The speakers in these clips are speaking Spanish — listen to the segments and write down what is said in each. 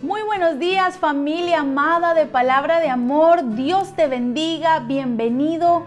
Muy buenos días, familia amada de Palabra de Amor. Dios te bendiga. Bienvenido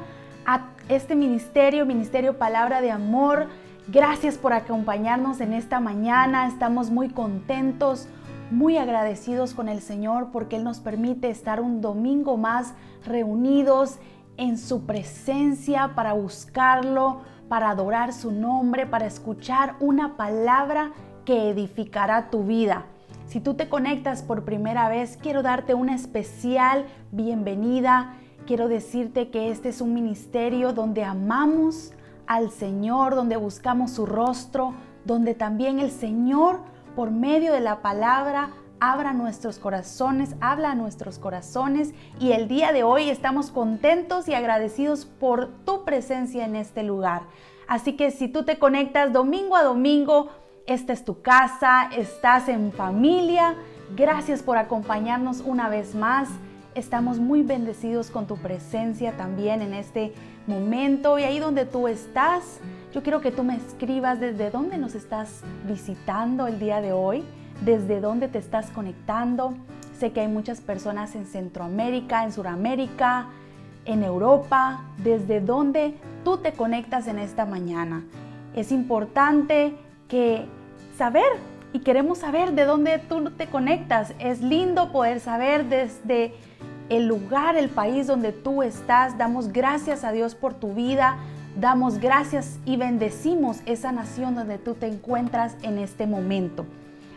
a este ministerio Palabra de Amor. Gracias por acompañarnos en esta mañana. Estamos muy contentos, muy agradecidos con el Señor porque Él nos permite estar un domingo más reunidos en su presencia para buscarlo, para adorar su nombre, para escuchar una palabra que edificará tu vida. Si tú te conectas por primera vez, quiero darte una especial bienvenida. Quiero decirte que este es un ministerio donde amamos al Señor, donde buscamos su rostro, donde también el Señor, por medio de la palabra, habla a nuestros corazones y el día de hoy estamos contentos y agradecidos por tu presencia en este lugar. Así que si tú te conectas domingo a domingo, esta es tu casa, estás en familia. Gracias por acompañarnos una vez más. Estamos muy bendecidos con tu presencia también en este momento. Y ahí donde tú estás, yo quiero que tú me escribas desde dónde nos estás visitando el día de hoy, desde dónde te estás conectando. Sé que hay muchas personas en Centroamérica, en Sudamérica, en Europa, desde dónde tú te conectas en esta mañana. Es importante queremos saber de dónde tú te conectas. Es lindo poder saber desde el lugar, el país donde tú estás. Damos gracias a Dios por tu vida, damos gracias y bendecimos esa nación donde tú te encuentras en este momento.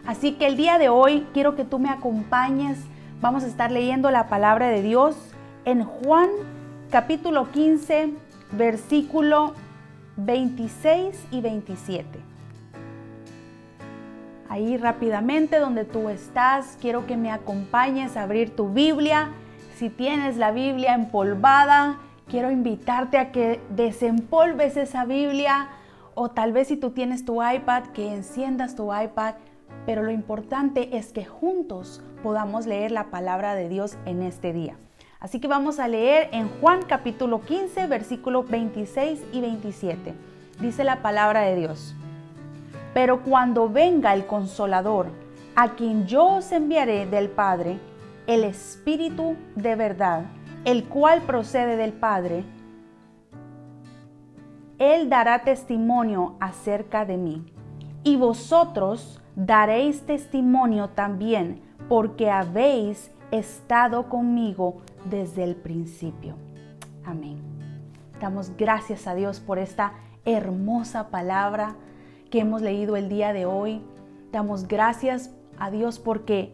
Así que el día de hoy quiero que tú me acompañes. Vamos a estar leyendo la palabra de Dios en Juan capítulo 15, versículo 26 y 27. Ahí rápidamente donde tú estás, quiero que me acompañes a abrir tu Biblia. Si tienes la Biblia empolvada, quiero invitarte a que desempolves esa Biblia, o tal vez si tú tienes tu iPad, que enciendas tu iPad, pero lo importante es que juntos podamos leer la palabra de Dios en este día. Así que vamos a leer en Juan capítulo 15, versículos 26 y 27. Dice la palabra de Dios: Pero cuando venga el Consolador, a quien yo os enviaré del Padre, el Espíritu de verdad, el cual procede del Padre, Él dará testimonio acerca de mí. Y vosotros daréis testimonio también, porque habéis estado conmigo desde el principio. Amén. Damos gracias a Dios por esta hermosa palabra que hemos leído el día de hoy. Damos gracias a Dios porque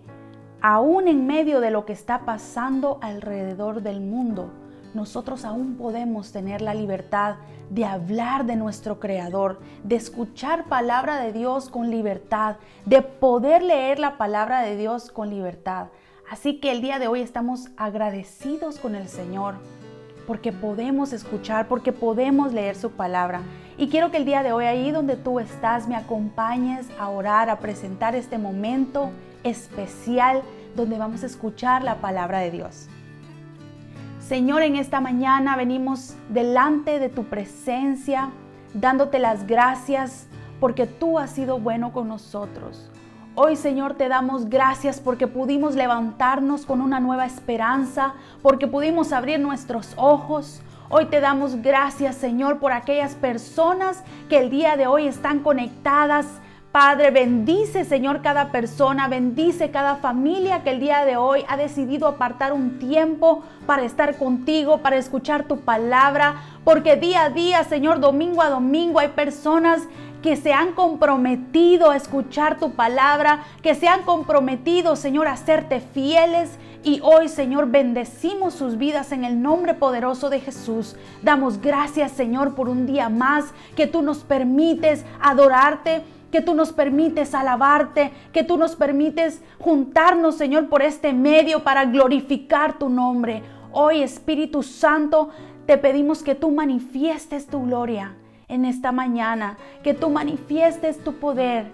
aún en medio de lo que está pasando alrededor del mundo, nosotros aún podemos tener la libertad de hablar de nuestro Creador, de escuchar palabra de Dios con libertad, de poder leer la palabra de Dios con libertad. Así que el día de hoy estamos agradecidos con el Señor porque podemos escuchar, porque podemos leer su palabra. Y quiero que el día de hoy, ahí donde tú estás, me acompañes a orar, a presentar este momento especial donde vamos a escuchar la palabra de Dios. Señor, en esta mañana venimos delante de tu presencia, dándote las gracias porque tú has sido bueno con nosotros. Hoy, Señor, te damos gracias porque pudimos levantarnos con una nueva esperanza, porque pudimos abrir nuestros ojos. Hoy te damos gracias, Señor, por aquellas personas que el día de hoy están conectadas. Padre, bendice, Señor, cada persona, bendice cada familia que el día de hoy ha decidido apartar un tiempo para estar contigo, para escuchar tu palabra, porque día a día, Señor, domingo a domingo hay personas que se han comprometido a escuchar tu palabra, que se han comprometido, Señor, a serte fieles. Y hoy, Señor, bendecimos sus vidas en el nombre poderoso de Jesús. Damos gracias, Señor, por un día más que tú nos permites adorarte, que tú nos permites alabarte, que tú nos permites juntarnos, Señor, por este medio para glorificar tu nombre. Hoy, Espíritu Santo, te pedimos que tú manifiestes tu gloria en esta mañana, que tú manifiestes tu poder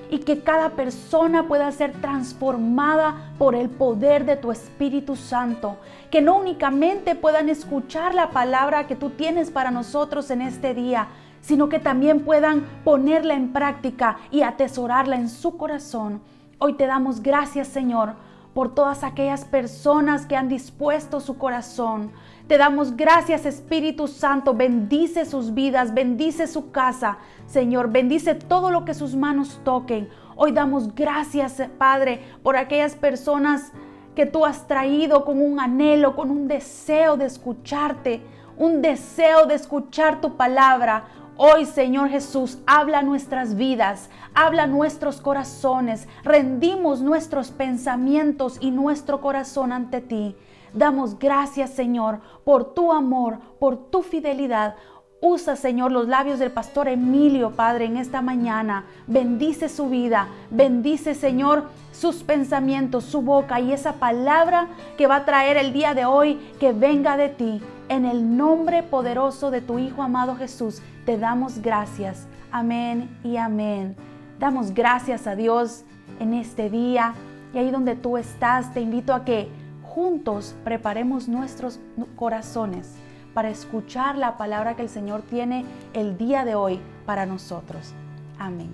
y que cada persona pueda ser transformada por el poder de tu Espíritu Santo, que no únicamente puedan escuchar la palabra que tú tienes para nosotros en este día, sino que también puedan ponerla en práctica y atesorarla en su corazón. Hoy te damos gracias, Señor, por todas aquellas personas que han dispuesto su corazón. Te damos gracias, Espíritu Santo. Bendice sus vidas, bendice su casa, Señor. Bendice todo lo que sus manos toquen. Hoy damos gracias, Padre, por aquellas personas que tú has traído con un anhelo, con un deseo de escucharte, un deseo de escuchar tu palabra. Hoy, Señor Jesús, habla nuestras vidas, habla nuestros corazones. Rendimos nuestros pensamientos y nuestro corazón ante ti. Damos gracias, Señor, por tu amor, por tu fidelidad. Usa, Señor, los labios del pastor Emilio, Padre, en esta mañana. Bendice su vida. Bendice, Señor, sus pensamientos, su boca y esa palabra que va a traer el día de hoy, que venga de ti. En el nombre poderoso de tu Hijo amado Jesús, te damos gracias. Amén y amén. Damos gracias a Dios en este día. Y ahí donde tú estás, te invito a que juntos preparemos nuestros corazones para escuchar la palabra que el Señor tiene el día de hoy para nosotros. Amén.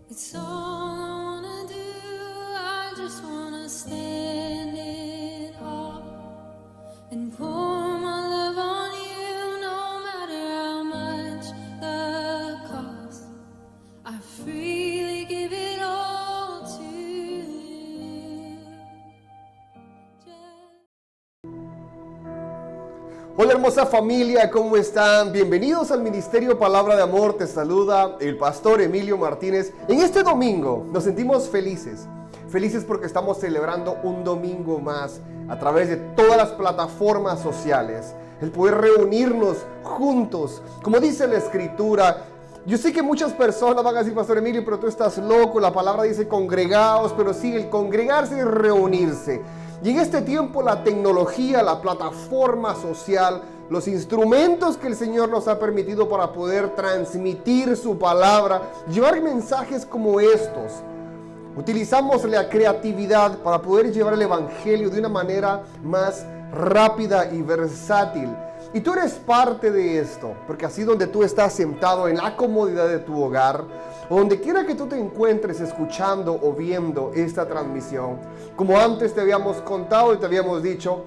It's all I wanna do. I just wanna stand in awe and pour my love on you, no matter how much the cost. I freely give it all to you. Hola hermosa familia, ¿cómo están? Bienvenidos al Ministerio Palabra de Amor. Te saluda el pastor Emilio Martínez. En este domingo nos sentimos felices porque estamos celebrando un domingo más a través de todas las plataformas sociales. El poder reunirnos juntos, como dice la Escritura. Yo sé que muchas personas van a decir, pastor Emilio, pero tú estás loco. La palabra dice congregaos, pero sí, el congregarse es reunirse. Y en este tiempo la tecnología, la plataforma social, los instrumentos que el Señor nos ha permitido para poder transmitir su palabra, llevar mensajes como estos. Utilizamos la creatividad para poder llevar el evangelio de una manera más rápida y versátil. Y tú eres parte de esto, porque así donde tú estás sentado en la comodidad de tu hogar, o donde quiera que tú te encuentres escuchando o viendo esta transmisión, como antes te habíamos contado y te habíamos dicho,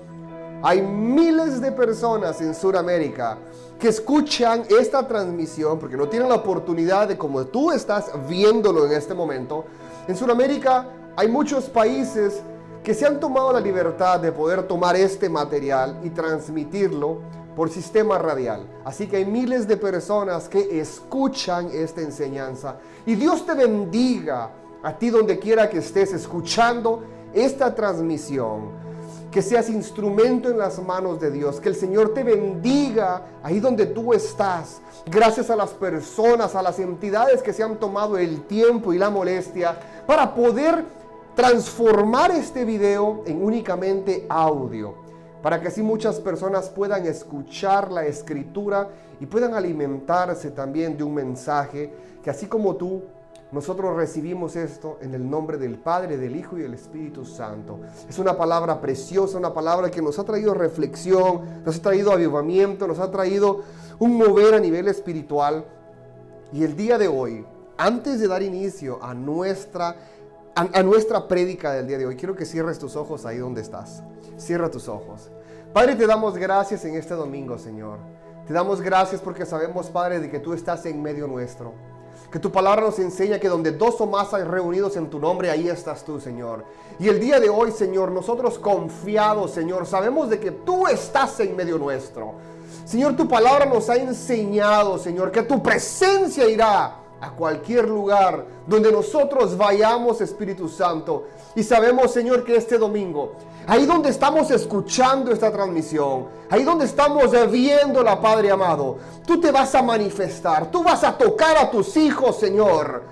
hay miles de personas en Sudamérica que escuchan esta transmisión porque no tienen la oportunidad de, como tú estás viéndolo en este momento. En Sudamérica hay muchos países que se han tomado la libertad de poder tomar este material y transmitirlo por sistema radial. Así que hay miles de personas que escuchan esta enseñanza. Y Dios te bendiga a ti donde quiera que estés escuchando esta transmisión. Que seas instrumento en las manos de Dios. Que el Señor te bendiga ahí donde tú estás. Gracias a las personas, a las entidades que se han tomado el tiempo y la molestia para poder transformar este video en únicamente audio. Para que así muchas personas puedan escuchar la Escritura y puedan alimentarse también de un mensaje que así como tú, nosotros recibimos esto en el nombre del Padre, del Hijo y del Espíritu Santo. Es una palabra preciosa, una palabra que nos ha traído reflexión, nos ha traído avivamiento, nos ha traído un mover a nivel espiritual. Y el día de hoy, antes de dar inicio a nuestra prédica del día de hoy, quiero que cierres tus ojos ahí donde estás. Cierra tus ojos. Padre, te damos gracias en este domingo, Señor. Te damos gracias porque sabemos, Padre, de que tú estás en medio nuestro. Que tu palabra nos enseña que donde dos o más hay reunidos en tu nombre, ahí estás tú, Señor. Y el día de hoy, Señor, nosotros confiados, Señor, sabemos de que tú estás en medio nuestro. Señor, tu palabra nos ha enseñado, Señor, que tu presencia irá a cualquier lugar donde nosotros vayamos, Espíritu Santo. Y sabemos, Señor, que este domingo, ahí donde estamos escuchando esta transmisión, ahí donde estamos viéndola, Padre amado, tú te vas a manifestar, tú vas a tocar a tus hijos, Señor.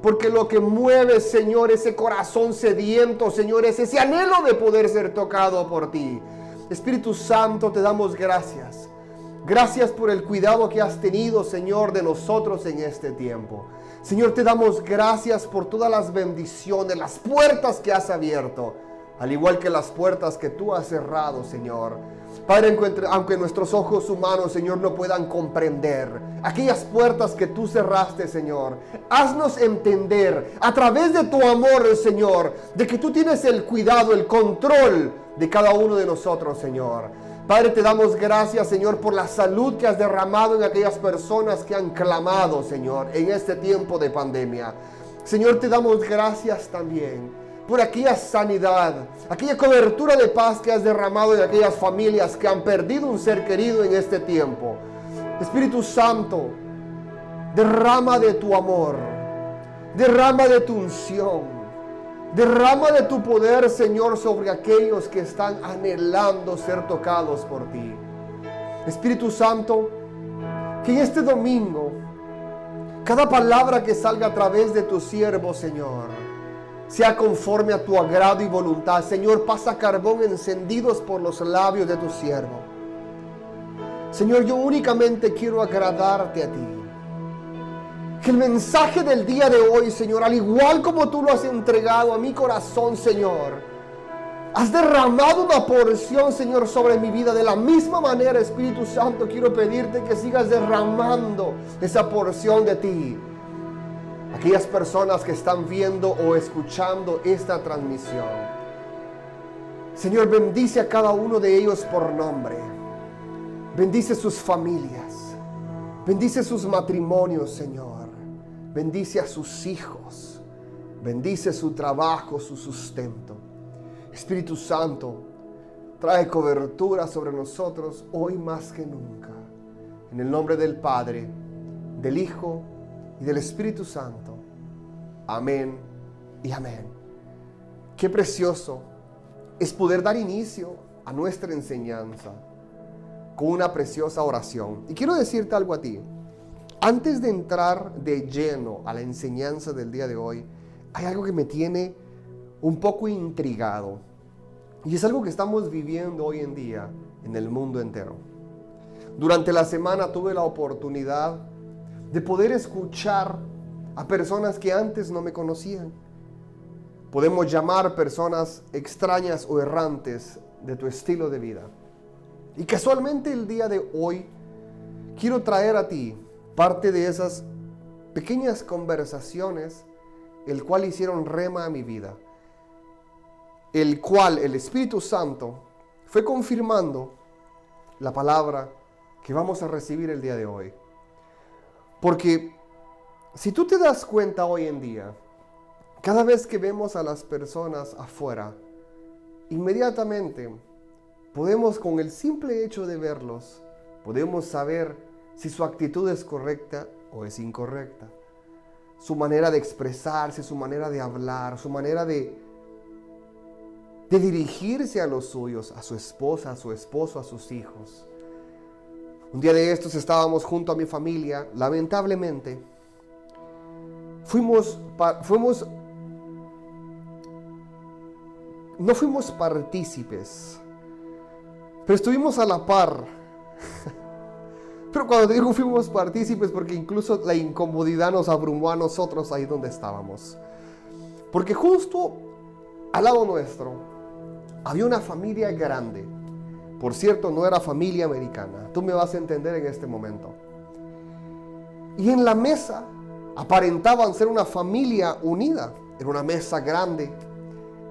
Porque lo que mueve, Señor, ese corazón sediento, Señor, es ese anhelo de poder ser tocado por ti. Espíritu Santo, te damos gracias. Gracias por el cuidado que has tenido, Señor, de nosotros en este tiempo. Señor, te damos gracias por todas las bendiciones, las puertas que has abierto. al igual que las puertas que tú has cerrado, Señor. Padre, aunque nuestros ojos humanos, Señor, no puedan comprender aquellas puertas que tú cerraste, Señor, haznos entender a través de tu amor, Señor, de que tú tienes el cuidado, el control de cada uno de nosotros, Señor. Padre, te damos gracias, Señor, por la salud que has derramado en aquellas personas que han clamado, Señor, en este tiempo de pandemia. Señor, te damos gracias también por aquella sanidad, aquella cobertura de paz que has derramado en aquellas familias que han perdido un ser querido en este tiempo. Espíritu Santo, derrama de tu amor, derrama de tu unción, derrama de tu poder, Señor, sobre aquellos que están anhelando ser tocados por ti. Espíritu Santo, que en este domingo, cada palabra que salga a través de tu siervo, Señor, sea conforme a tu agrado y voluntad. Señor, pasa carbón encendidos por los labios de tu siervo. Señor, yo únicamente quiero agradarte a ti. Que el mensaje del día de hoy, Señor, al igual como tú lo has entregado a mi corazón, Señor, has derramado una porción, Señor, sobre mi vida. De la misma manera, Espíritu Santo, quiero pedirte que sigas derramando esa porción de ti. Aquellas personas que están viendo o escuchando esta transmisión, Señor, bendice a cada uno de ellos por nombre. Bendice sus familias. Bendice sus matrimonios, Señor. Bendice a sus hijos. Bendice su trabajo, su sustento. Espíritu Santo, trae cobertura sobre nosotros hoy más que nunca. En el nombre del Padre, del Hijo y del Espíritu Santo. Amén y amén. Qué precioso es poder dar inicio a nuestra enseñanza con una preciosa oración. Y quiero decirte algo a ti. Antes de entrar de lleno a la enseñanza del día de hoy, hay algo que me tiene un poco intrigado. Y es algo que estamos viviendo hoy en día en el mundo entero. Durante la semana tuve la oportunidad de poder escuchar a personas que antes no me conocían. Podemos llamar personas extrañas o errantes de tu estilo de vida. Y casualmente el día de hoy quiero traer a ti parte de esas pequeñas conversaciones el cual hicieron rema a mi vida, el cual el Espíritu Santo fue confirmando la palabra que vamos a recibir el día de hoy. Porque si tú te das cuenta hoy en día, cada vez que vemos a las personas afuera, inmediatamente podemos, con el simple hecho de verlos, podemos saber si su actitud es correcta o es incorrecta. Su manera de expresarse, su manera de hablar, su manera de dirigirse a los suyos, a su esposa, a su esposo, a sus hijos. Un día de estos estábamos junto a mi familia. Lamentablemente, no fuimos partícipes, pero estuvimos a la par. Pero cuando digo fuimos partícipes, porque incluso la incomodidad nos abrumó a nosotros ahí donde estábamos. Porque justo al lado nuestro había una familia grande. Por cierto, no era familia americana. Tú me vas a entender en este momento. Y en la mesa aparentaban ser una familia unida. Era una mesa grande.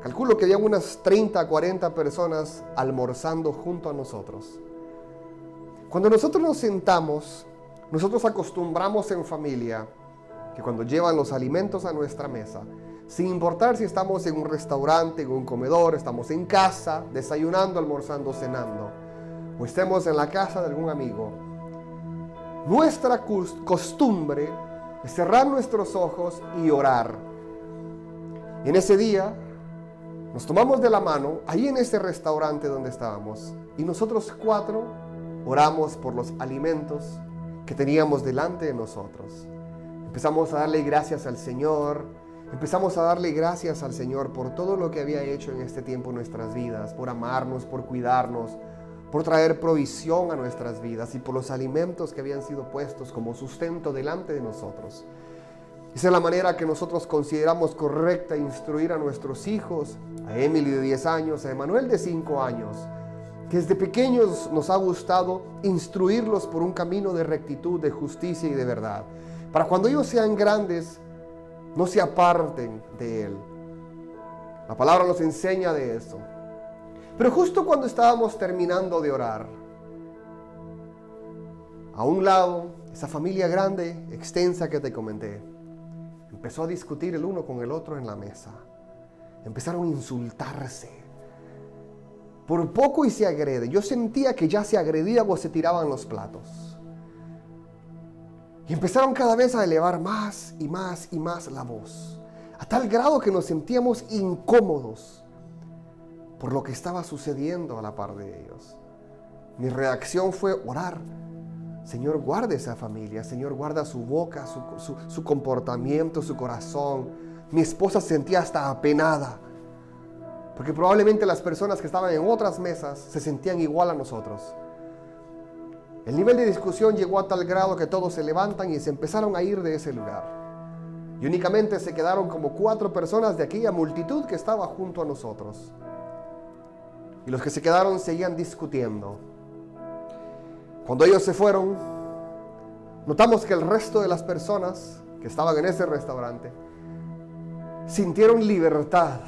Calculo que había unas 30, 40 personas almorzando junto a nosotros. Cuando nosotros nos sentamos, nosotros acostumbramos en familia que cuando llevan los alimentos a nuestra mesa, sin importar si estamos en un restaurante, en un comedor, estamos en casa, desayunando, almorzando, cenando, o estemos en la casa de algún amigo, nuestra costumbre es cerrar nuestros ojos y orar. Y en ese día nos tomamos de la mano, ahí en ese restaurante donde estábamos, y nosotros 4 oramos por los alimentos que teníamos delante de nosotros. Empezamos a darle gracias al Señor. Empezamos a darle gracias al Señor por todo lo que había hecho en este tiempo en nuestras vidas, por amarnos, por cuidarnos, por traer provisión a nuestras vidas y por los alimentos que habían sido puestos como sustento delante de nosotros. Esa es la manera que nosotros consideramos correcta instruir a nuestros hijos, a Emily de 10 años, a Emanuel de 5 años, que desde pequeños nos ha gustado instruirlos por un camino de rectitud, de justicia y de verdad, para cuando ellos sean grandes, no se aparten de Él. La palabra nos enseña de eso. Pero justo cuando estábamos terminando de orar, a un lado, esa familia grande, extensa que te comenté, empezó a discutir el uno con el otro en la mesa. Empezaron a insultarse. Por poco y se agreden. Yo sentía que ya se agredían o se tiraban los platos. Y empezaron cada vez a elevar más y más y más la voz. A tal grado que nos sentíamos incómodos por lo que estaba sucediendo a la par de ellos. Mi reacción fue orar. Señor, guarda esa familia. Señor, guarda su boca, su comportamiento, su corazón. Mi esposa se sentía hasta apenada, porque probablemente las personas que estaban en otras mesas se sentían igual a nosotros. El nivel de discusión llegó a tal grado que todos se levantan y se empezaron a ir de ese lugar. Y únicamente se quedaron como 4 personas de aquella multitud que estaba junto a nosotros. Y los que se quedaron seguían discutiendo. Cuando ellos se fueron, notamos que el resto de las personas que estaban en ese restaurante sintieron libertad,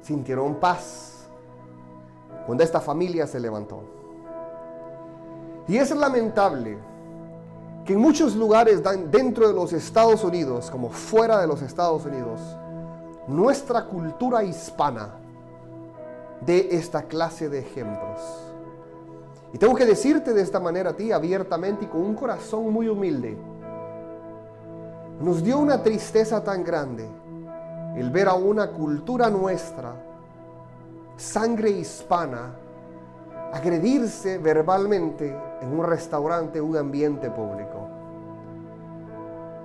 sintieron paz cuando esta familia se levantó. Y es lamentable que en muchos lugares dentro de los Estados Unidos, como fuera de los Estados Unidos, nuestra cultura hispana dé esta clase de ejemplos. Y tengo que decirte de esta manera a ti abiertamente y con un corazón muy humilde. Nos dio una tristeza tan grande el ver a una cultura nuestra, sangre hispana, agredirse verbalmente en un restaurante, un ambiente público.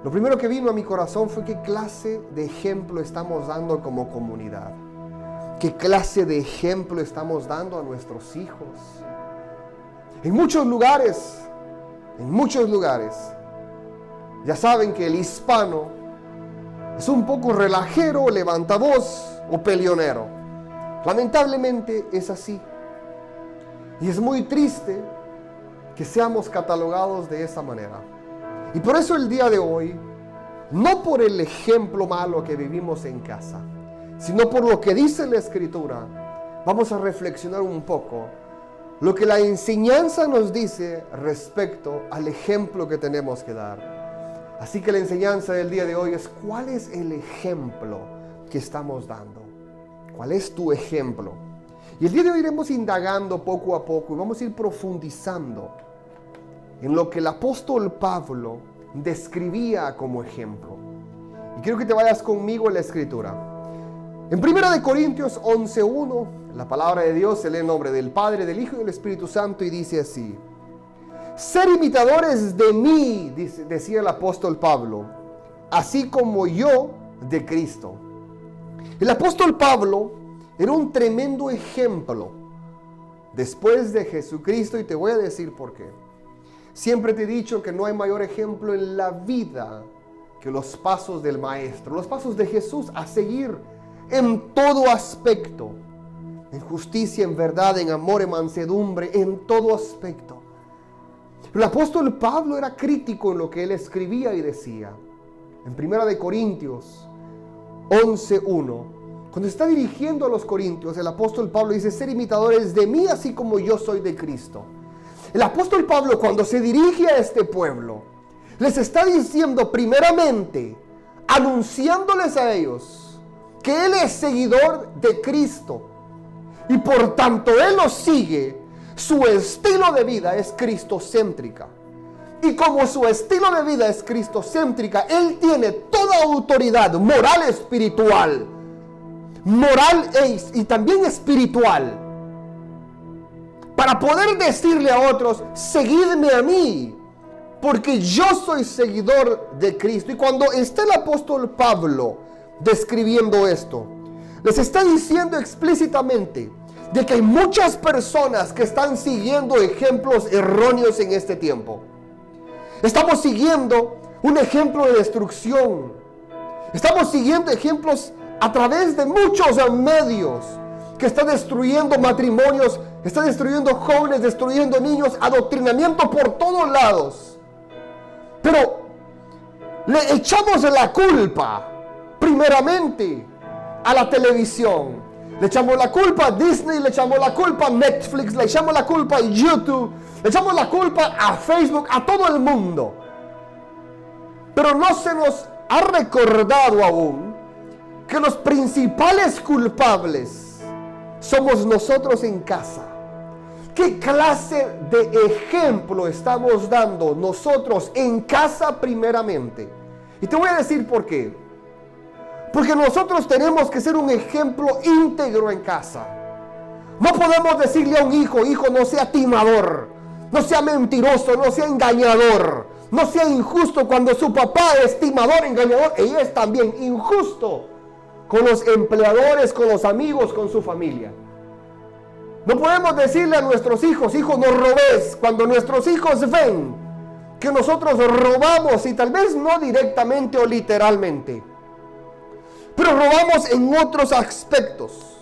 Lo primero que vino a mi corazón fue qué clase de ejemplo estamos dando como comunidad. ¿Qué clase de ejemplo estamos dando a nuestros hijos? En muchos lugares, ya saben que el hispano es un poco relajero, levantavoz o peleonero. Lamentablemente es así. Y es muy triste que seamos catalogados de esa manera. Y por eso el día de hoy, no por el ejemplo malo que vivimos en casa, sino por lo que dice la Escritura, vamos a reflexionar un poco lo que la enseñanza nos dice respecto al ejemplo que tenemos que dar. Así que la enseñanza del día de hoy es: ¿cuál es el ejemplo que estamos dando? ¿Cuál es tu ejemplo? Y el día de hoy iremos indagando poco a poco y vamos a ir profundizando en lo que el apóstol Pablo describía como ejemplo. Y quiero que te vayas conmigo en la Escritura. En 1 Corintios 11:1, la palabra de Dios se lee en nombre del Padre, del Hijo y del Espíritu Santo y dice así: ser imitadores de mí, decía el apóstol Pablo, así como yo de Cristo. El apóstol Pablo era un tremendo ejemplo después de Jesucristo y te voy a decir por qué. Siempre te he dicho que no hay mayor ejemplo en la vida que los pasos del Maestro, los pasos de Jesús a seguir en todo aspecto, en justicia, en verdad, en amor, en mansedumbre, en todo aspecto. El apóstol Pablo era crítico en lo que él escribía y decía. En 1 Corintios 11:1, cuando está dirigiendo a los corintios, el apóstol Pablo dice: ser imitadores de mí así como yo soy de Cristo. El apóstol Pablo, cuando se dirige a este pueblo, les está diciendo primeramente, anunciándoles a ellos que él es seguidor de Cristo y por tanto él los sigue. Su estilo de vida es cristocéntrica. Y como su estilo de vida es cristocéntrica, él tiene toda autoridad moral, espiritual, y también espiritual, para poder decirle a otros: seguidme a mí, porque yo soy seguidor de Cristo. Y cuando está el apóstol Pablo describiendo esto, les está diciendo explícitamente de que hay muchas personas que están siguiendo ejemplos erróneos en este tiempo. Estamos siguiendo un ejemplo de destrucción. Estamos siguiendo ejemplos a través de muchos medios que están destruyendo matrimonios, están destruyendo jóvenes, destruyendo niños, adoctrinamiento por todos lados. Pero le echamos la culpa primeramente a la televisión. Le echamos la culpa a Disney, le echamos la culpa a Netflix, le echamos la culpa a YouTube, le echamos la culpa a Facebook, a todo el mundo. Pero no se nos ha recordado aún que los principales culpables somos nosotros en casa. ¿Qué clase de ejemplo estamos dando nosotros en casa primeramente? Y te voy a decir por qué. Porque nosotros tenemos que ser un ejemplo íntegro en casa. No podemos decirle a un hijo, hijo, no sea timador, no sea mentiroso, no sea engañador, no sea injusto cuando su papá es timador, engañador, y es también injusto con los empleadores, con los amigos, con su familia. No podemos decirle a nuestros hijos, hijo, no robes, cuando nuestros hijos ven que nosotros robamos, y tal vez no directamente o literalmente, pero robamos en otros aspectos.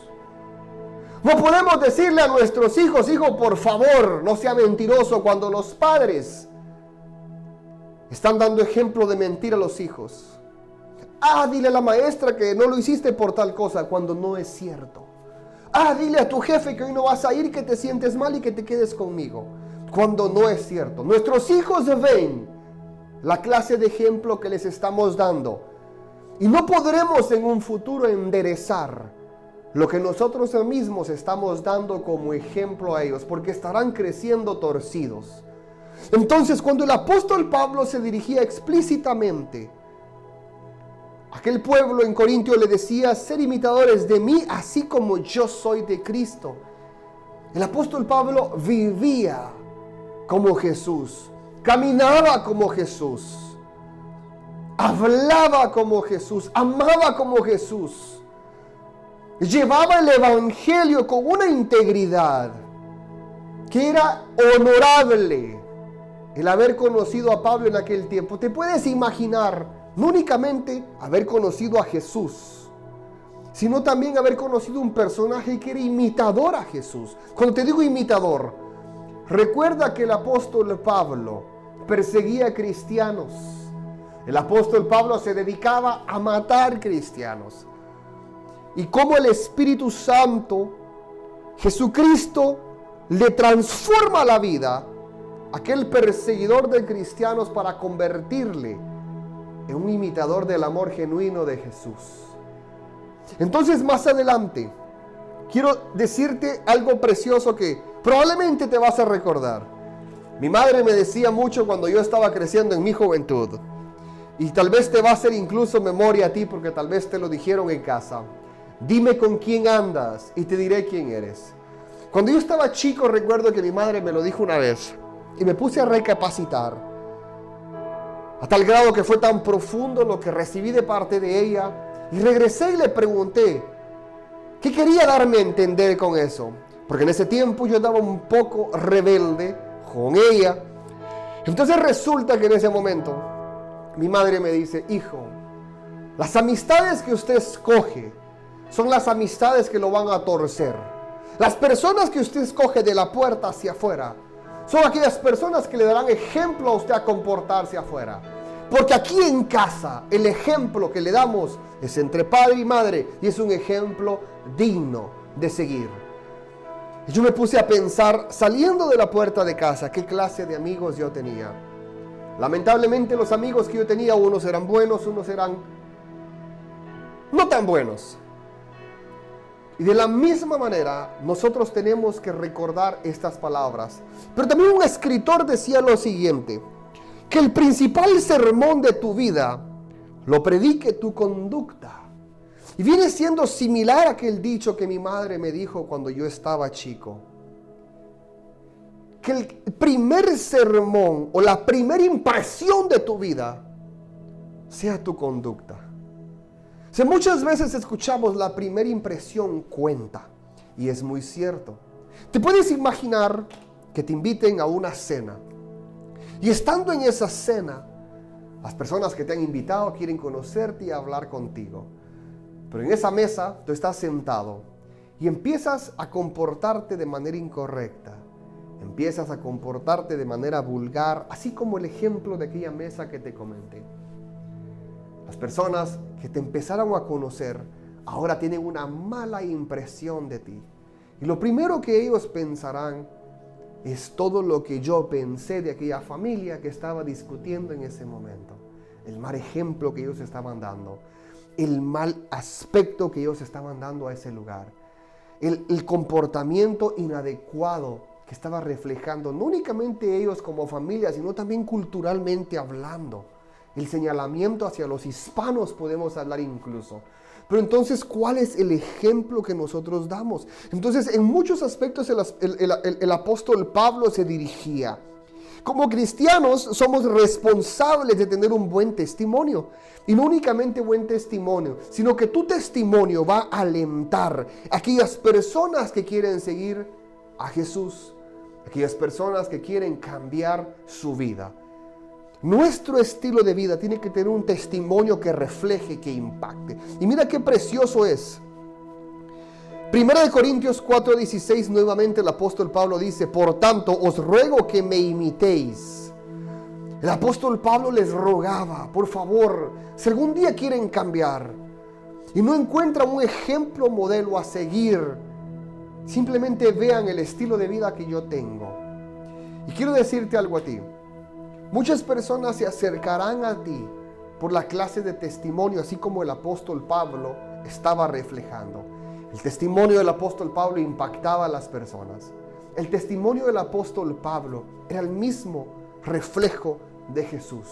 No podemos decirle a nuestros hijos, hijo, por favor, no sea mentiroso, cuando los padres están dando ejemplo de mentir a los hijos. Dile a la maestra que no lo hiciste por tal cosa, cuando no es cierto. Dile a tu jefe que hoy no vas a ir, que te sientes mal y que te quedes conmigo, cuando no es cierto. Nuestros hijos ven la clase de ejemplo que les estamos dando. Y no podremos en un futuro enderezar lo que nosotros mismos estamos dando como ejemplo a ellos, porque estarán creciendo torcidos. Entonces, cuando el apóstol Pablo se dirigía explícitamente a aquel pueblo en Corintio, le decía, ser imitadores de mí, así como yo soy de Cristo. El apóstol Pablo vivía como Jesús, caminaba como Jesús, hablaba como Jesús, amaba como Jesús, llevaba el evangelio con una integridad que era honorable. El haber conocido a Pablo en aquel tiempo, te puedes imaginar, no únicamente haber conocido a Jesús, sino también haber conocido un personaje que era imitador a Jesús. Cuando te digo imitador, recuerda que el apóstol Pablo perseguía a cristianos. El apóstol Pablo se dedicaba a matar cristianos. Y como el Espíritu Santo, Jesucristo, le transforma la vida a aquel perseguidor de cristianos para convertirle en un imitador del amor genuino de Jesús. Entonces, más adelante, quiero decirte algo precioso que probablemente te vas a recordar. Mi madre me decía mucho cuando yo estaba creciendo en mi juventud, y tal vez te va a hacer incluso memoria a ti, porque tal vez te lo dijeron en casa. Dime con quién andas y te diré quién eres. Cuando yo estaba chico, recuerdo que mi madre me lo dijo una vez y me puse a recapacitar, a tal grado que fue tan profundo lo que recibí de parte de ella, y regresé y le pregunté qué quería darme a entender con eso, porque en ese tiempo yo andaba un poco rebelde con ella. Entonces resulta que en ese momento mi madre me dice, hijo, las amistades que usted escoge son las amistades que lo van a torcer. Las personas que usted escoge de la puerta hacia afuera son aquellas personas que le darán ejemplo a usted a comportarse afuera. Porque aquí en casa el ejemplo que le damos es entre padre y madre, y es un ejemplo digno de seguir. Y yo me puse a pensar, saliendo de la puerta de casa, qué clase de amigos yo tenía. Lamentablemente los amigos que yo tenía, unos eran buenos, unos eran no tan buenos. Y de la misma manera, nosotros tenemos que recordar estas palabras. Pero también un escritor decía lo siguiente, que el principal sermón de tu vida lo predique tu conducta. Y viene siendo similar a aquel dicho que mi madre me dijo cuando yo estaba chico. Que el primer sermón o la primera impresión de tu vida sea tu conducta. Si muchas veces escuchamos la primera impresión cuenta, y es muy cierto. Te puedes imaginar que te inviten a una cena, y estando en esa cena, Las personas que te han invitado quieren conocerte y hablar contigo. Pero en esa mesa tú estás sentado y empiezas a comportarte de manera incorrecta. Empiezas a comportarte de manera vulgar, así como el ejemplo de aquella mesa que te comenté. Las personas que te empezaron a conocer ahora tienen una mala impresión de ti. Y lo primero que ellos pensarán es todo lo que yo pensé de aquella familia que estaba discutiendo en ese momento. El mal ejemplo que ellos estaban dando. El mal aspecto que ellos estaban dando a ese lugar. El comportamiento inadecuado que estaba reflejando, no únicamente ellos como familia, sino también culturalmente hablando. El señalamiento hacia los hispanos podemos hablar incluso. Pero entonces, ¿cuál es el ejemplo que nosotros damos? Entonces, en muchos aspectos el apóstol Pablo se dirigía. Como cristianos somos responsables de tener un buen testimonio. Y no únicamente buen testimonio, sino que tu testimonio va a alentar a aquellas personas que quieren seguir a Jesús. Aquellas personas que quieren cambiar su vida. Nuestro estilo de vida tiene que tener un testimonio que refleje, que impacte. Y mira qué precioso es. 1 Corintios 4:16, nuevamente el apóstol Pablo dice: por tanto, os ruego que me imitéis. El apóstol Pablo les rogaba, por favor, si algún día quieren cambiar y no encuentran un ejemplo modelo a seguir, simplemente vean el estilo de vida que yo tengo. Y quiero decirte algo a ti. Muchas personas se acercarán a ti por la clase de testimonio, así como el apóstol Pablo estaba reflejando. El testimonio del apóstol Pablo impactaba a las personas. El testimonio del apóstol Pablo era el mismo reflejo de Jesús.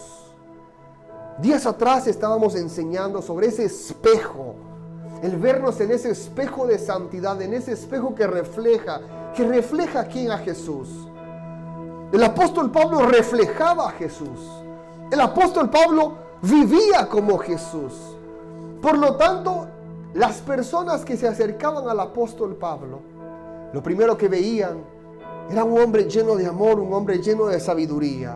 Días atrás estábamos enseñando sobre ese espejo, el vernos en ese espejo de santidad, en ese espejo que refleja a quién, a Jesús. El apóstol Pablo reflejaba a Jesús. El apóstol Pablo vivía como Jesús. Por lo tanto, las personas que se acercaban al apóstol Pablo, lo primero que veían era un hombre lleno de amor, un hombre lleno de sabiduría,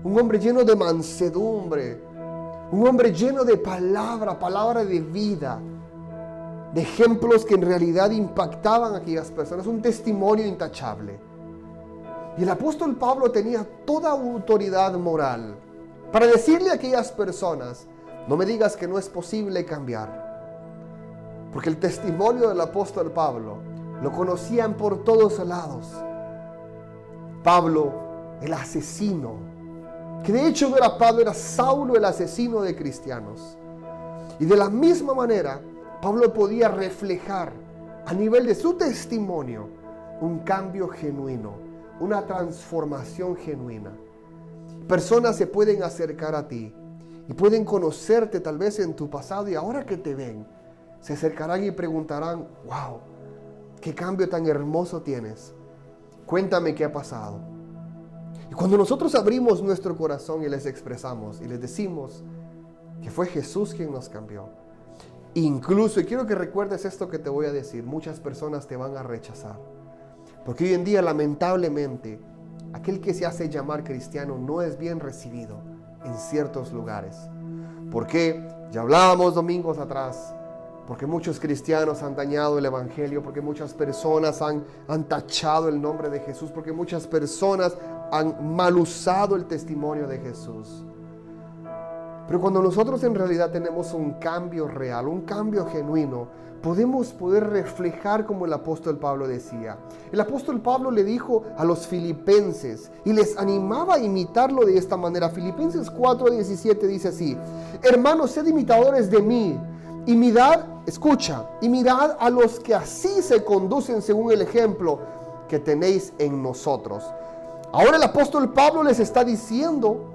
un hombre lleno de mansedumbre, un hombre lleno de palabra de vida, de ejemplos que en realidad impactaban a aquellas personas, un testimonio intachable. Y el apóstol Pablo tenía toda autoridad moral para decirle a aquellas personas: no me digas que no es posible cambiar. Porque el testimonio del apóstol Pablo lo conocían por todos lados. Pablo, el asesino, que de hecho no era Pablo, era Saulo, el asesino de cristianos. Y de la misma manera, Pablo podía reflejar a nivel de su testimonio un cambio genuino, una transformación genuina. Personas se pueden acercar a ti y pueden conocerte tal vez en tu pasado, y ahora que te ven, se acercarán y preguntarán: wow, qué cambio tan hermoso tienes. Cuéntame qué ha pasado. Y cuando nosotros abrimos nuestro corazón y les expresamos y les decimos que fue Jesús quien nos cambió, incluso, y quiero que recuerdes esto que te voy a decir, muchas personas te van a rechazar. Porque hoy en día, lamentablemente, aquel que se hace llamar cristiano no es bien recibido en ciertos lugares. ¿Por qué? Ya hablábamos domingos atrás. Porque muchos cristianos han dañado el evangelio, porque muchas personas han tachado el nombre de Jesús, porque muchas personas han mal usado el testimonio de Jesús. Pero cuando nosotros en realidad tenemos un cambio real, un cambio genuino, podemos reflejar como el apóstol Pablo decía. El apóstol Pablo le dijo a los filipenses y les animaba a imitarlo de esta manera. Filipenses 4:17 dice así: hermanos, sed imitadores de mí y mirad, escucha, y mirad a los que así se conducen según el ejemplo que tenéis en nosotros. Ahora el apóstol Pablo les está diciendo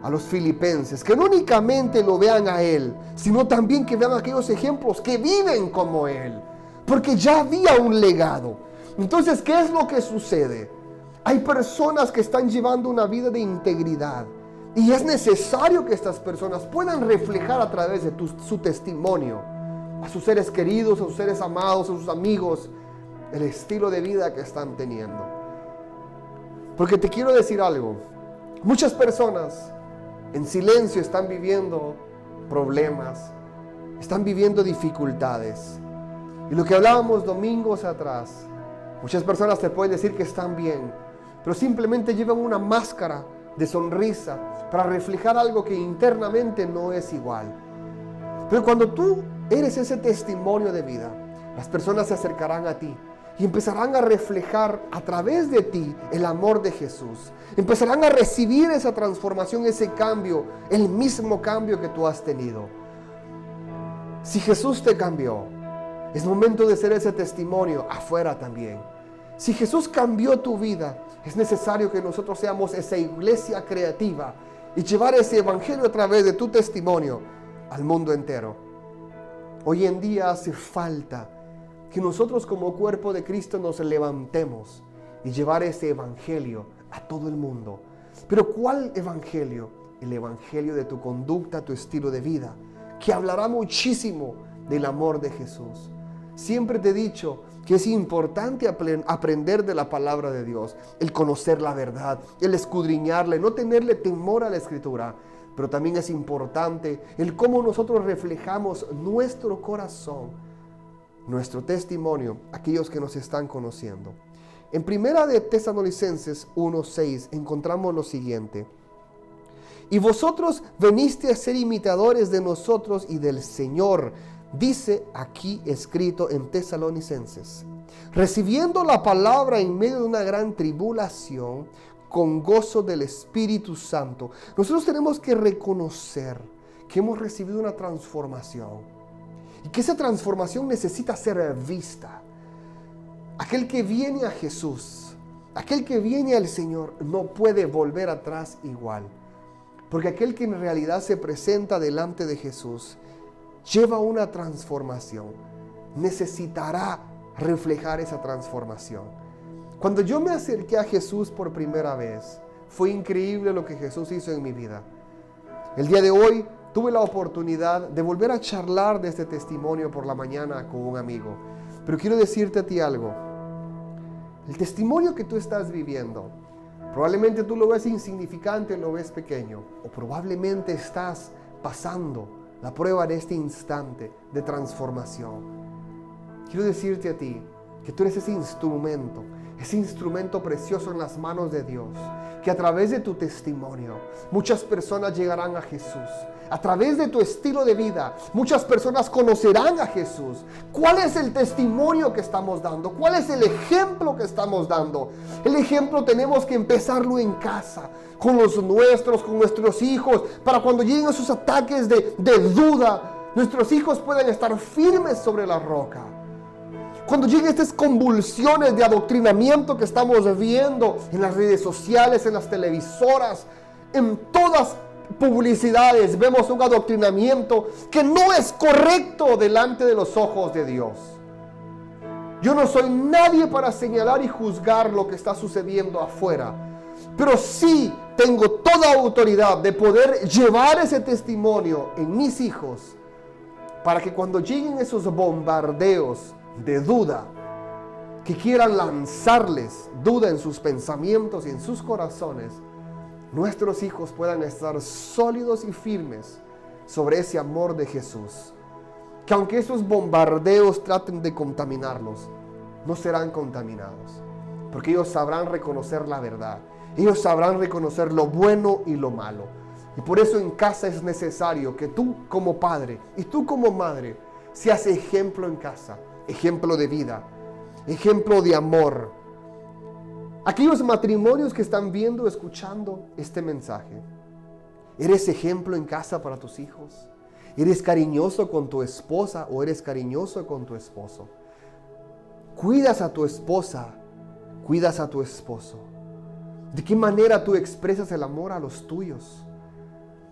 a los filipenses que no únicamente lo vean a él, sino también que vean aquellos ejemplos que viven como él, porque ya había un legado. Entonces, ¿qué es lo que sucede? Hay personas que están llevando una vida de integridad, y es necesario que estas personas puedan reflejar a través de su testimonio a sus seres queridos, a sus seres amados, a sus amigos, el estilo de vida que están teniendo. Porque te quiero decir algo: muchas personas En silencio están viviendo problemas, están viviendo dificultades. Y lo que hablábamos domingos atrás, muchas personas te pueden decir que están bien, pero simplemente llevan una máscara de sonrisa para reflejar algo que internamente no es igual. Pero cuando tú eres ese testimonio de vida, las personas se acercarán a ti y empezarán a reflejar a través de ti el amor de Jesús. Empezarán a recibir esa transformación, ese cambio, el mismo cambio que tú has tenido. Si Jesús te cambió, es momento de ser ese testimonio afuera también. Si Jesús cambió tu vida, es necesario que nosotros seamos esa iglesia creativa y llevar ese evangelio a través de tu testimonio al mundo entero. Hoy en día hace falta que nosotros como cuerpo de Cristo nos levantemos y llevar ese evangelio a todo el mundo. Pero ¿cuál evangelio? El evangelio de tu conducta, tu estilo de vida, que hablará muchísimo del amor de Jesús. Siempre te he dicho que es importante aprender de la palabra de Dios, el conocer la verdad, el escudriñarla, no tenerle temor a la Escritura. Pero también es importante el cómo nosotros reflejamos nuestro corazón, nuestro testimonio, aquellos que nos están conociendo. En Primera de Tesalonicenses 1:6 encontramos lo siguiente: y vosotros veniste a ser imitadores de nosotros y del Señor, dice aquí escrito en Tesalonicenses, recibiendo la palabra en medio de una gran tribulación, con gozo del Espíritu Santo. Nosotros tenemos que reconocer que hemos recibido una transformación y que esa transformación necesita ser vista. Aquel que viene a Jesús, aquel que viene al Señor, no puede volver atrás igual, porque aquel que en realidad se presenta delante de Jesús lleva una transformación, necesitará reflejar esa transformación. Cuando yo me acerqué a Jesús por primera vez, fue increíble lo que Jesús hizo en mi vida. El día de hoy tuve la oportunidad de volver a charlar de este testimonio por la mañana con un amigo. Pero quiero decirte a ti algo. El testimonio que tú estás viviendo, probablemente tú lo ves insignificante, lo ves pequeño, o probablemente estás pasando la prueba de este instante de transformación. Quiero decirte a ti que tú eres ese instrumento precioso en las manos de Dios, que a través de tu testimonio muchas personas llegarán a Jesús. A través de tu estilo de vida muchas personas conocerán a Jesús. ¿Cuál es el testimonio que estamos dando? ¿Cuál es el ejemplo que estamos dando? El ejemplo tenemos que empezarlo en casa, con los nuestros, con nuestros hijos, para cuando lleguen esos ataques de duda, nuestros hijos puedan estar firmes sobre la roca. Cuando lleguen estas convulsiones de adoctrinamiento que estamos viendo en las redes sociales, en las televisoras, en todas publicidades, vemos un adoctrinamiento que no es correcto delante de los ojos de Dios. Yo no soy nadie para señalar y juzgar lo que está sucediendo afuera, pero sí tengo toda autoridad de poder llevar ese testimonio en mis hijos, para que cuando lleguen esos bombardeos de duda, que quieran lanzarles duda en sus pensamientos y en sus corazones, nuestros hijos puedan estar sólidos y firmes sobre ese amor de Jesús. Que aunque esos bombardeos traten de contaminarlos, no serán contaminados, porque ellos sabrán reconocer la verdad. Ellos sabrán reconocer lo bueno y lo malo. Y por eso en casa es necesario que tú como padre y tú como madre seas ejemplo en casa. Ejemplo de vida, ejemplo de amor. Aquellos matrimonios que están viendo, escuchando este mensaje, ¿eres ejemplo en casa para tus hijos? ¿Eres cariñoso con tu esposa o eres cariñoso con tu esposo? ¿Cuidas a tu esposa? ¿Cuidas a tu esposo? ¿De qué manera tú expresas el amor a los tuyos?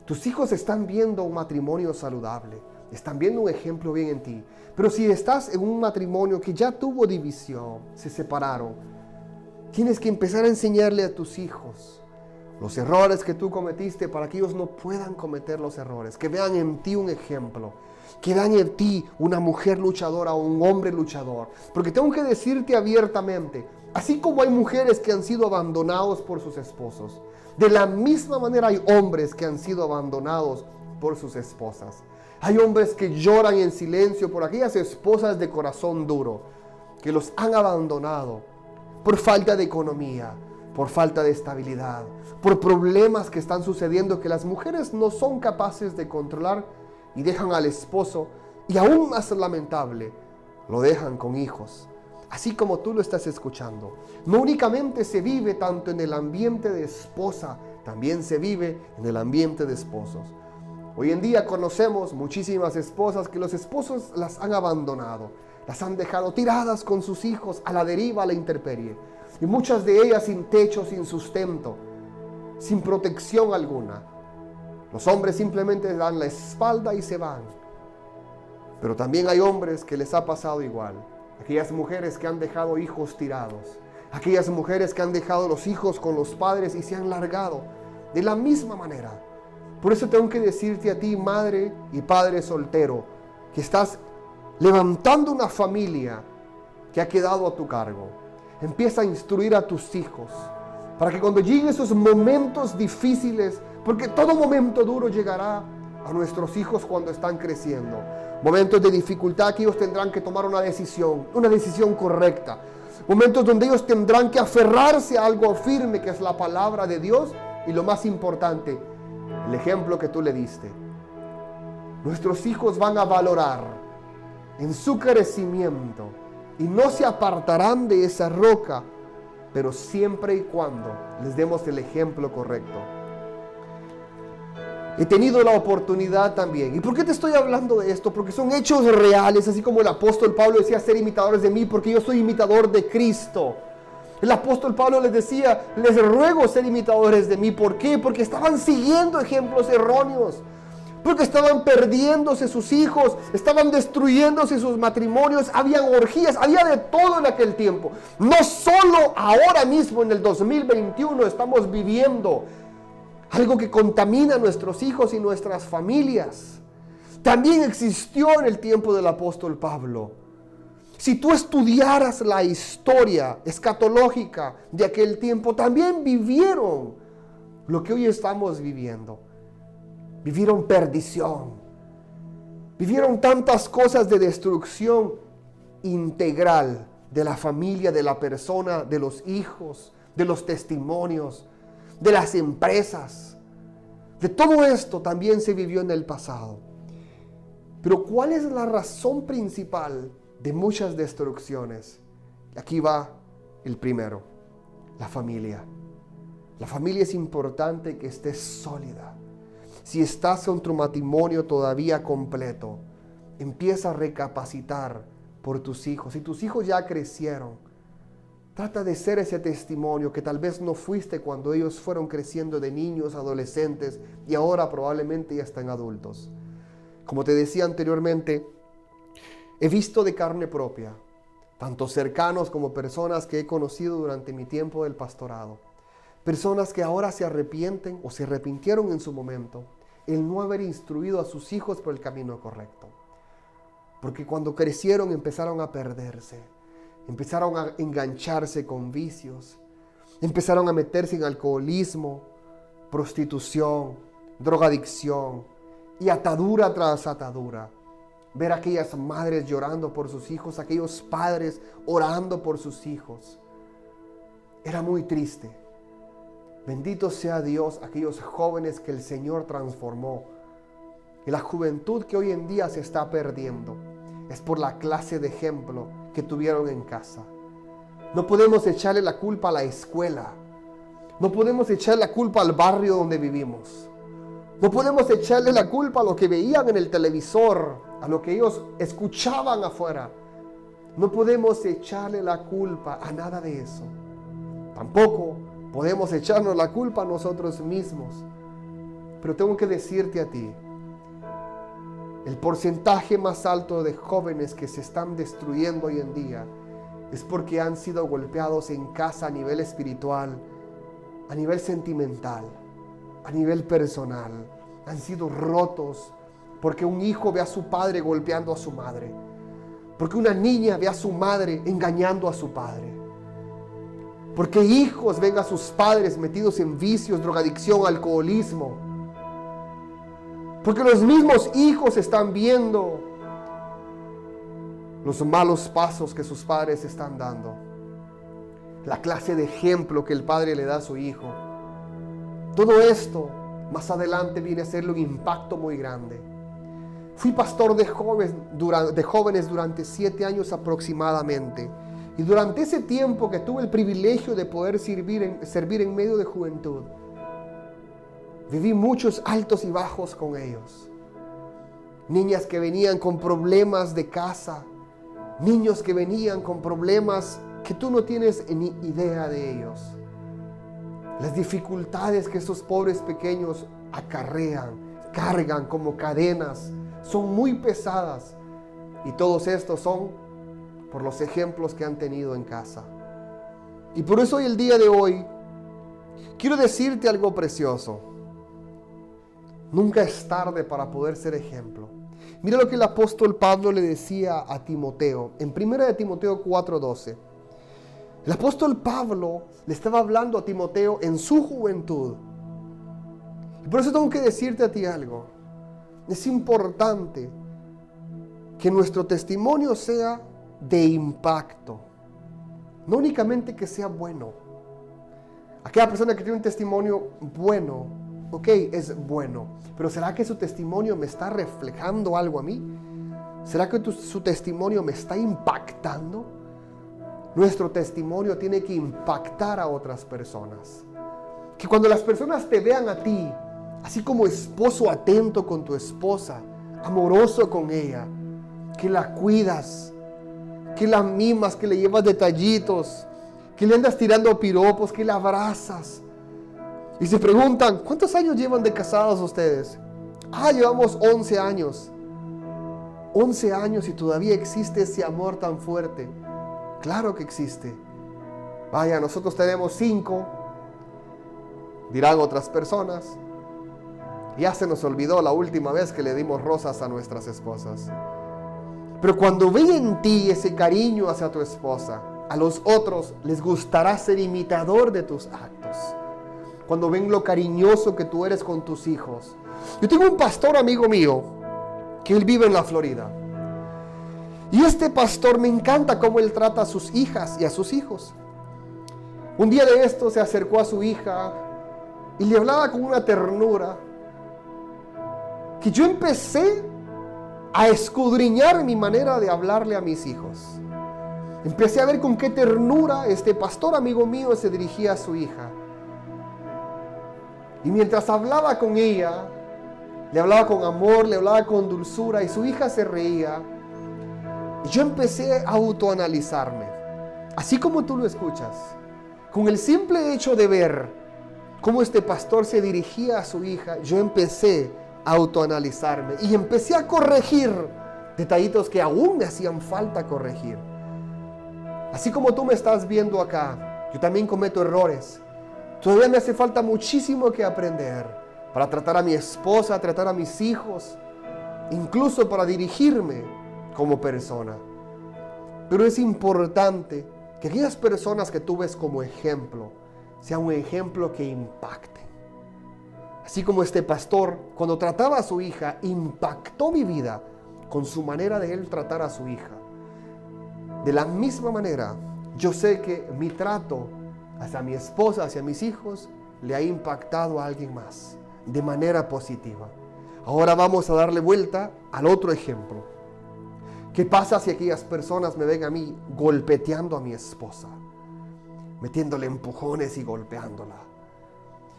Tus hijos están viendo un matrimonio saludable, están viendo un ejemplo bien en ti. Pero si estás en un matrimonio que ya tuvo división, se separaron, tienes que empezar a enseñarle a tus hijos los errores que tú cometiste para que ellos no puedan cometer los errores. Que vean en ti un ejemplo, que vean en ti una mujer luchadora o un hombre luchador. Porque tengo que decirte abiertamente, Así como hay mujeres que han sido abandonados por sus esposos, de la misma manera hay hombres que han sido abandonados por sus esposas. Hay hombres que lloran en silencio por aquellas esposas de corazón duro que los han abandonado por falta de economía, por falta de estabilidad, por problemas que están sucediendo que las mujeres no son capaces de controlar y dejan al esposo, y aún más lamentable, lo dejan con hijos. Así como tú lo estás escuchando. No únicamente se vive tanto en el ambiente de esposa, también se vive en el ambiente de esposos. Hoy en día conocemos muchísimas esposas que los esposos las han abandonado, las han dejado tiradas con sus hijos a la deriva, a la intemperie. Y muchas de ellas sin techo, sin sustento, sin protección alguna. Los hombres simplemente dan la espalda y se van. Pero también hay hombres que les ha pasado igual. Aquellas mujeres que han dejado hijos tirados. Aquellas mujeres que han dejado los hijos con los padres y se han largado. De la misma manera. Por eso tengo que decirte a ti, madre y padre soltero, que estás levantando una familia que ha quedado a tu cargo. Empieza a instruir a tus hijos para que cuando lleguen esos momentos difíciles, porque todo momento duro llegará a nuestros hijos cuando están creciendo, momentos de dificultad que ellos tendrán que tomar una decisión correcta, momentos donde ellos tendrán que aferrarse a algo firme que es la palabra de Dios y lo más importante, el ejemplo que tú le diste. Nuestros hijos van a valorar en su crecimiento y no se apartarán de esa roca, pero siempre y cuando les demos el ejemplo correcto. He tenido la oportunidad también. ¿Y por qué te estoy hablando de esto? Porque son hechos reales, así como el apóstol Pablo decía, ser imitadores de mí, porque yo soy imitador de Cristo. El apóstol Pablo les decía, les ruego ser imitadores de mí. ¿Por qué? Porque estaban siguiendo ejemplos erróneos. Porque estaban perdiéndose sus hijos, estaban destruyéndose sus matrimonios, habían orgías, había de todo en aquel tiempo. No solo ahora mismo en el 2021 estamos viviendo algo que contamina a nuestros hijos y nuestras familias. También existió en el tiempo del apóstol Pablo. Si tú estudiaras la historia escatológica de aquel tiempo, también vivieron lo que hoy estamos viviendo. Vivieron perdición. Vivieron tantas cosas de destrucción integral de la familia, de la persona, de los hijos, de los testimonios, de las empresas. De todo esto también se vivió en el pasado. Pero ¿cuál es la razón principal de muchas destrucciones? Aquí va el primero, la familia. La familia es importante que esté sólida. Si estás en tu matrimonio todavía completo, empieza a recapacitar por tus hijos. Si tus hijos ya crecieron, trata de ser ese testimonio que tal vez no fuiste cuando ellos fueron creciendo de niños, adolescentes y ahora probablemente ya están adultos. Como te decía anteriormente, he visto de carne propia, tanto cercanos como personas que he conocido durante mi tiempo del pastorado. Personas que ahora se arrepienten o se arrepintieron en su momento el no haber instruido a sus hijos por el camino correcto. Porque cuando crecieron empezaron a perderse, empezaron a engancharse con vicios, empezaron a meterse en alcoholismo, prostitución, drogadicción y atadura tras atadura. Ver a aquellas madres llorando por sus hijos, aquellos padres orando por sus hijos. Era muy triste. Bendito sea Dios, aquellos jóvenes que el Señor transformó. Y la juventud que hoy en día se está perdiendo es por la clase de ejemplo que tuvieron en casa. No podemos echarle la culpa a la escuela. No podemos echarle la culpa al barrio donde vivimos. No podemos echarle la culpa a lo que veían en el televisor, a lo que ellos escuchaban afuera. No podemos echarle la culpa a nada de eso. Tampoco podemos echarnos la culpa a nosotros mismos. Pero tengo que decirte a ti, el porcentaje más alto de jóvenes que se están destruyendo hoy en día es porque han sido golpeados en casa a nivel espiritual, a nivel sentimental, a nivel personal. Han sido rotos porque un hijo ve a su padre golpeando a su madre, porque una niña ve a su madre engañando a su padre. Porque hijos ven a sus padres metidos en vicios, drogadicción, alcoholismo. Porque los mismos hijos están viendo los malos pasos que sus padres están dando. La clase de ejemplo que el padre le da a su hijo. Todo esto más adelante viene a serle un impacto muy grande. Fui pastor de jóvenes durante 7 años aproximadamente. Y durante ese tiempo que tuve el privilegio de poder servir en medio de juventud, viví muchos altos y bajos con ellos. Niñas que venían con problemas de casa, niños que venían con problemas que tú no tienes ni idea de ellos. Las dificultades que estos pobres pequeños cargan como cadenas, son muy pesadas. Y todos estos son por los ejemplos que han tenido en casa. Y por eso hoy, el día de hoy, quiero decirte algo precioso. Nunca es tarde para poder ser ejemplo. Mira lo que el apóstol Pablo le decía a Timoteo en 1 Timoteo 4:12. El apóstol Pablo le estaba hablando a Timoteo en su juventud. Y por eso tengo que decirte a ti algo. Es importante que nuestro testimonio sea de impacto. No únicamente que sea bueno. Aquella persona que tiene un testimonio bueno, ok, es bueno. Pero ¿será que su testimonio me está reflejando algo a mí? ¿Será que su testimonio me está impactando? Nuestro testimonio tiene que impactar a otras personas. Que cuando las personas te vean a ti, así como esposo atento con tu esposa, amoroso con ella, que la cuidas, que la mimas, que le llevas detallitos, que le andas tirando piropos, que la abrazas. Y se preguntan, ¿cuántos años llevan de casados ustedes? Llevamos 11 años. 11 años y todavía existe ese amor tan fuerte. Claro que existe. Vaya, nosotros tenemos 5, dirán otras personas. Ya se nos olvidó la última vez que le dimos rosas a nuestras esposas. Pero cuando ven en ti ese cariño hacia tu esposa, a los otros les gustará ser imitador de tus actos. Cuando ven lo cariñoso que tú eres con tus hijos. Yo tengo un pastor amigo mío que él vive en la Florida. Y este pastor me encanta cómo él trata a sus hijas y a sus hijos. Un día de esto se acercó a su hija y le hablaba con una ternura que yo empecé a escudriñar mi manera de hablarle a mis hijos. Empecé a ver con qué ternura este pastor amigo mío se dirigía a su hija. Y mientras hablaba con ella, le hablaba con amor, le hablaba con dulzura y su hija se reía. Y yo empecé a autoanalizarme, así como tú lo escuchas, con el simple hecho de ver cómo este pastor se dirigía a su hija. Yo empecé a autoanalizarme y empecé a corregir detallitos que aún me hacían falta corregir. Así como tú me estás viendo acá, yo también cometo errores. Todavía me hace falta muchísimo que aprender para tratar a mi esposa, tratar a mis hijos, incluso para dirigirme como persona. Pero es importante que aquellas personas que tú ves como ejemplo, sea un ejemplo que impacte. Así como este pastor, cuando trataba a su hija, impactó mi vida con su manera de él tratar a su hija. De la misma manera, yo sé que mi trato hacia mi esposa, hacia mis hijos, le ha impactado a alguien más de manera positiva. Ahora vamos a darle vuelta al otro ejemplo. ¿Qué pasa si aquellas personas me ven a mí golpeteando a mi esposa? Metiéndole empujones y golpeándola.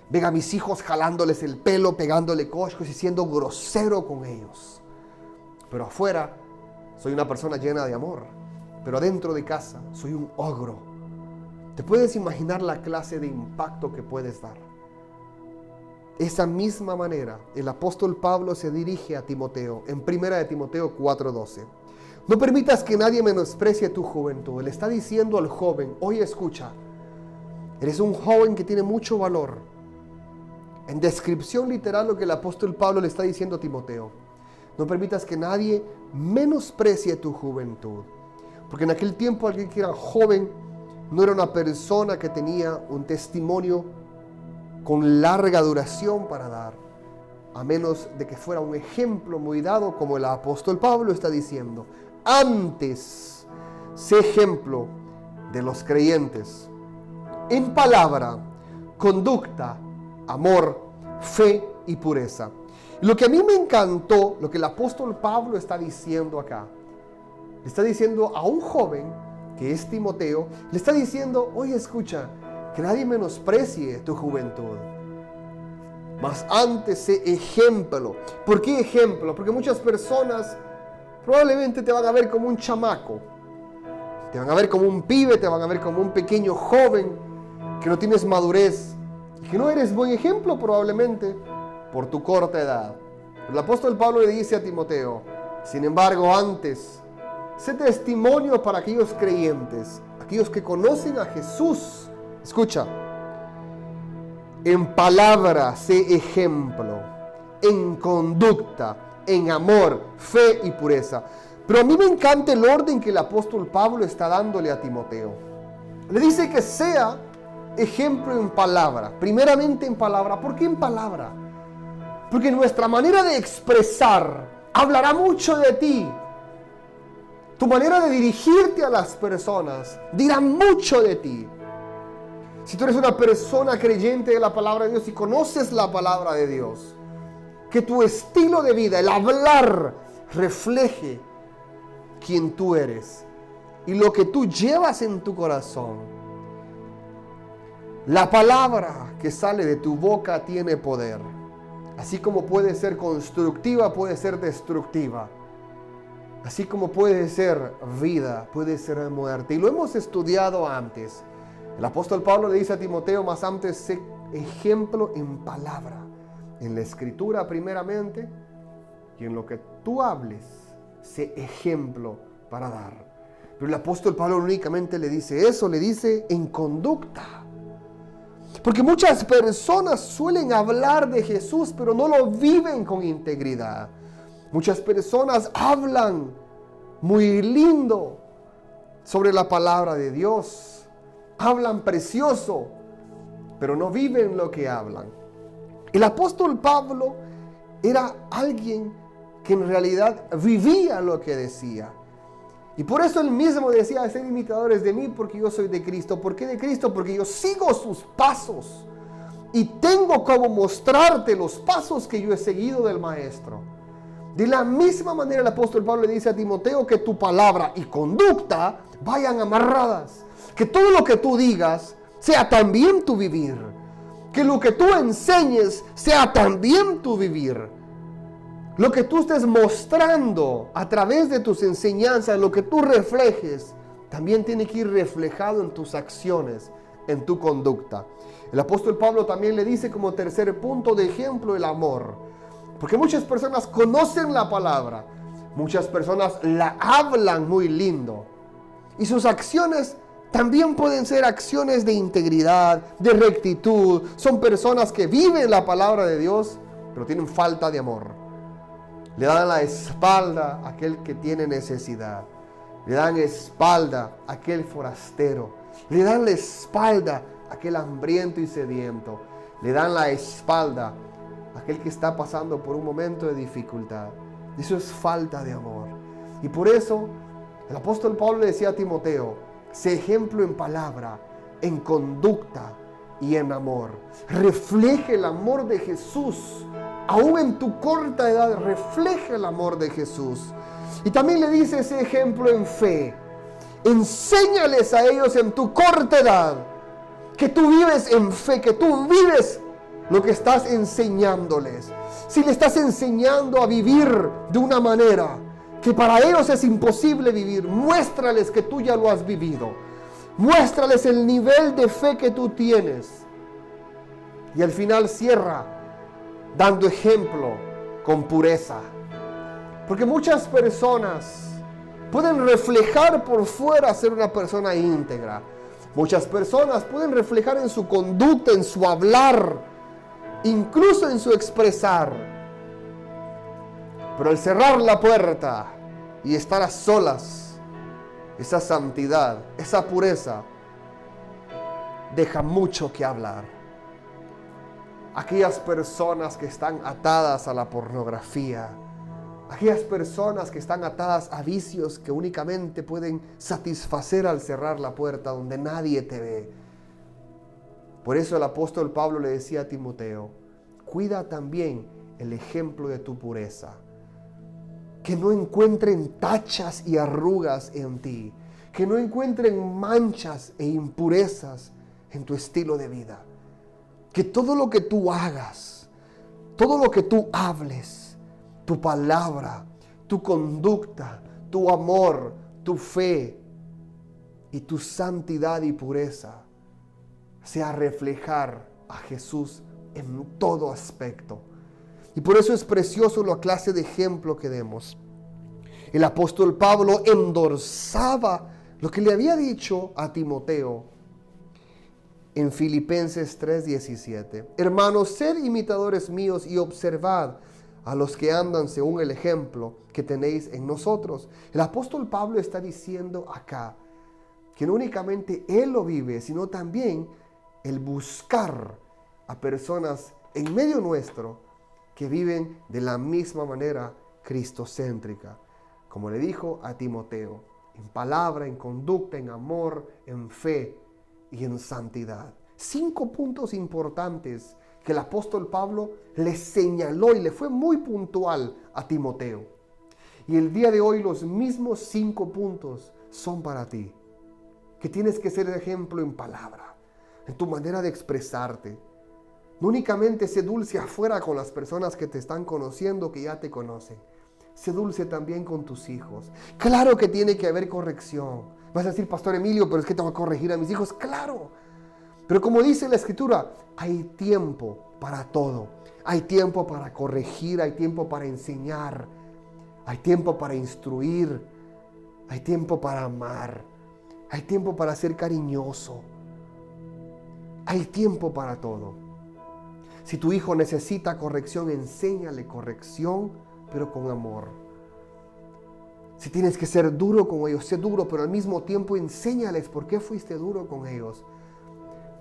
Ven a mis hijos jalándoles el pelo, pegándole coscos y siendo grosero con ellos. Pero afuera soy una persona llena de amor. Pero adentro de casa soy un ogro. ¿Te puedes imaginar la clase de impacto que puedes dar? Esa misma manera, el apóstol Pablo se dirige a Timoteo en 1 Timoteo 4:12. No permitas que nadie menosprecie tu juventud. Le está diciendo al joven, oye, escucha, eres un joven que tiene mucho valor. En descripción literal lo que el apóstol Pablo le está diciendo a Timoteo. No permitas que nadie menosprecie tu juventud. Porque en aquel tiempo alguien que era joven no era una persona que tenía un testimonio con larga duración para dar, a menos de que fuera un ejemplo muy dado, como el apóstol Pablo está diciendo. Antes, sé ejemplo de los creyentes en palabra, conducta, amor, fe y pureza. Lo que a mí me encantó, lo que el apóstol Pablo está diciendo acá, le está diciendo a un joven que es Timoteo, le está diciendo: oye, escucha, que nadie menosprecie tu juventud, mas antes sé ejemplo. ¿Por qué ejemplo? Porque muchas personas probablemente te van a ver como un chamaco, te van a ver como un pibe, te van a ver como un pequeño joven que no tienes madurez y que no eres buen ejemplo probablemente por tu corta edad. El apóstol Pablo le dice a Timoteo: sin embargo, antes sé testimonio para aquellos creyentes, aquellos que conocen a Jesús. Escucha, en palabra sé ejemplo, en conducta, en amor, fe y pureza. Pero a mí me encanta el orden que el apóstol Pablo está dándole a Timoteo. Le dice que sea ejemplo en palabra, primeramente en palabra. ¿Por qué en palabra? Porque nuestra manera de expresar hablará mucho de ti. Tu manera de dirigirte a las personas dirá mucho de ti. Si tú eres una persona creyente de la palabra de Dios y conoces la palabra de Dios, que tu estilo de vida, el hablar, refleje quién tú eres y lo que tú llevas en tu corazón. La palabra que sale de tu boca tiene poder. Así como puede ser constructiva, puede ser destructiva. Así como puede ser vida, puede ser muerte. Y lo hemos estudiado antes. El apóstol Pablo le dice a Timoteo: más antes sé ejemplo en palabra, en la escritura primeramente, y en lo que tú hables, sé ejemplo para dar. Pero el apóstol Pablo únicamente le dice eso, le dice en conducta. Porque muchas personas suelen hablar de Jesús, pero no lo viven con integridad. Muchas personas hablan muy lindo sobre la palabra de Dios. Hablan precioso, pero no viven lo que hablan. El apóstol Pablo era alguien que en realidad vivía lo que decía. Y por eso él mismo decía: sed imitadores de mí porque yo soy de Cristo. ¿Por qué de Cristo? Porque yo sigo sus pasos y tengo como mostrarte los pasos que yo he seguido del Maestro. De la misma manera el apóstol Pablo le dice a Timoteo que tu palabra y conducta vayan amarradas. Que todo lo que tú digas sea también tu vivir. Que lo que tú enseñes sea también tu vivir. Lo que tú estés mostrando a través de tus enseñanzas, lo que tú reflejes, también tiene que ir reflejado en tus acciones, en tu conducta. El apóstol Pablo también le dice como tercer punto de ejemplo el amor. Porque muchas personas conocen la palabra, muchas personas la hablan muy lindo. Y sus acciones también pueden ser acciones de integridad, de rectitud. Son personas que viven la palabra de Dios, pero tienen falta de amor. Le dan la espalda a aquel que tiene necesidad. Le dan espalda a aquel forastero. Le dan la espalda a aquel hambriento y sediento. Le dan la espalda a aquel que está pasando por un momento de dificultad. Eso es falta de amor. Y por eso el apóstol Pablo le decía a Timoteo: sé ejemplo en palabra, en conducta y en amor. Refleje el amor de Jesús. Aún en tu corta edad, refleja el amor de Jesús. Y también le dice ese ejemplo en fe. Enséñales a ellos en tu corta edad que tú vives en fe, que tú vives lo que estás enseñándoles. Si le estás enseñando a vivir de una manera que para ellos es imposible vivir, muéstrales que tú ya lo has vivido. Muéstrales el nivel de fe que tú tienes. Y al final cierra dando ejemplo con pureza. Porque muchas personas pueden reflejar por fuera ser una persona íntegra. Muchas personas pueden reflejar en su conducta, en su hablar, incluso en su expresar. Pero al cerrar la puerta y estar a solas, esa santidad, esa pureza, deja mucho que hablar. Aquellas personas que están atadas a la pornografía, aquellas personas que están atadas a vicios que únicamente pueden satisfacer al cerrar la puerta donde nadie te ve. Por eso el apóstol Pablo le decía a Timoteo, cuida también el ejemplo de tu pureza. Que no encuentren tachas y arrugas en ti. Que no encuentren manchas e impurezas en tu estilo de vida. Que todo lo que tú hagas, todo lo que tú hables, tu palabra, tu conducta, tu amor, tu fe y tu santidad y pureza sea reflejar a Jesús en todo aspecto. Y por eso es precioso la clase de ejemplo que demos. El apóstol Pablo endorsaba lo que le había dicho a Timoteo en Filipenses 3:17. Hermanos, sed imitadores míos y observad a los que andan según el ejemplo que tenéis en nosotros. El apóstol Pablo está diciendo acá que no únicamente él lo vive, sino también el buscar a personas en medio nuestro que viven de la misma manera cristocéntrica. Como le dijo a Timoteo, en palabra, en conducta, en amor, en fe y en santidad. 5 puntos importantes que el apóstol Pablo le señaló y le fue muy puntual a Timoteo. Y el día de hoy los mismos 5 puntos son para ti. Que tienes que ser ejemplo en palabra, en tu manera de expresarte. No únicamente sé dulce afuera con las personas que te están conociendo, que ya te conocen. Sé dulce también con tus hijos. Claro que tiene que haber corrección. Vas a decir, Pastor Emilio, pero es que tengo que corregir a mis hijos. Claro. Pero como dice la Escritura, hay tiempo para todo. Hay tiempo para corregir, hay tiempo para enseñar, hay tiempo para instruir, hay tiempo para amar, hay tiempo para ser cariñoso. Hay tiempo para todo. Si tu hijo necesita corrección, enséñale corrección, pero con amor. Si tienes que ser duro con ellos, sé duro, pero al mismo tiempo enséñales por qué fuiste duro con ellos.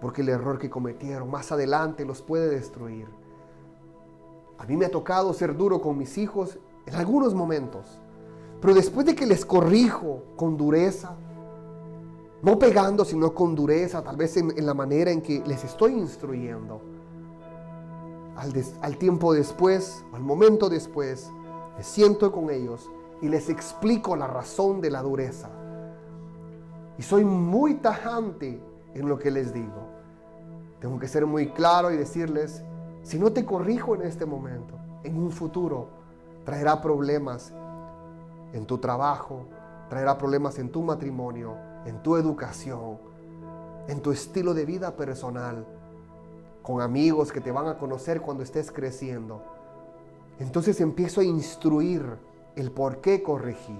Porque el error que cometieron más adelante los puede destruir. A mí me ha tocado ser duro con mis hijos en algunos momentos, pero después de que les corrijo con dureza, no pegando, sino con dureza, tal vez en la manera en que les estoy instruyendo, al tiempo después, al momento después, me siento con ellos y les explico la razón de la dureza. Y soy muy tajante en lo que les digo. Tengo que ser muy claro y decirles, si no te corrijo en este momento, en un futuro traerá problemas en tu trabajo, traerá problemas en tu matrimonio, en tu educación, en tu estilo de vida personal, con amigos que te van a conocer cuando estés creciendo. Entonces empiezo a instruir el por qué corregí.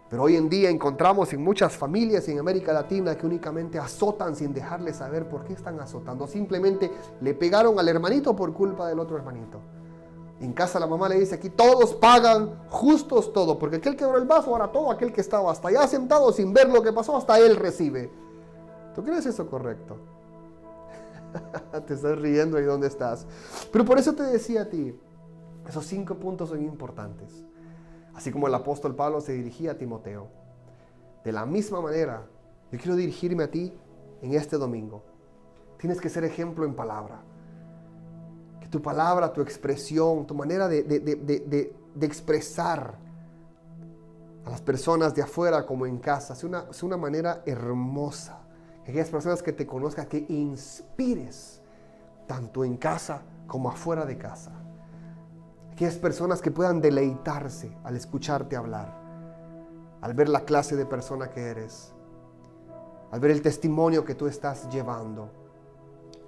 Pero hoy en día encontramos en muchas familias en América Latina que únicamente azotan sin dejarle saber por qué están azotando. Simplemente le pegaron al hermanito por culpa del otro hermanito. En casa la mamá le dice, aquí todos pagan justos todo, porque aquel que quebró el vaso, ahora todo aquel que estaba hasta allá sentado sin ver lo que pasó, hasta él recibe. ¿Tú crees eso correcto? Te estás riendo ahí donde estás. Pero por eso te decía a ti, esos 5 puntos son importantes. Así como el apóstol Pablo se dirigía a Timoteo. De la misma manera, yo quiero dirigirme a ti en este domingo. Tienes que ser ejemplo en palabra. Que tu palabra, tu expresión, tu manera de expresar a las personas de afuera como en casa, sea una manera hermosa. Que aquellas personas que te conozcan, que inspires tanto en casa como afuera de casa. Aquellas personas que puedan deleitarse al escucharte hablar, al ver la clase de persona que eres, al ver el testimonio que tú estás llevando,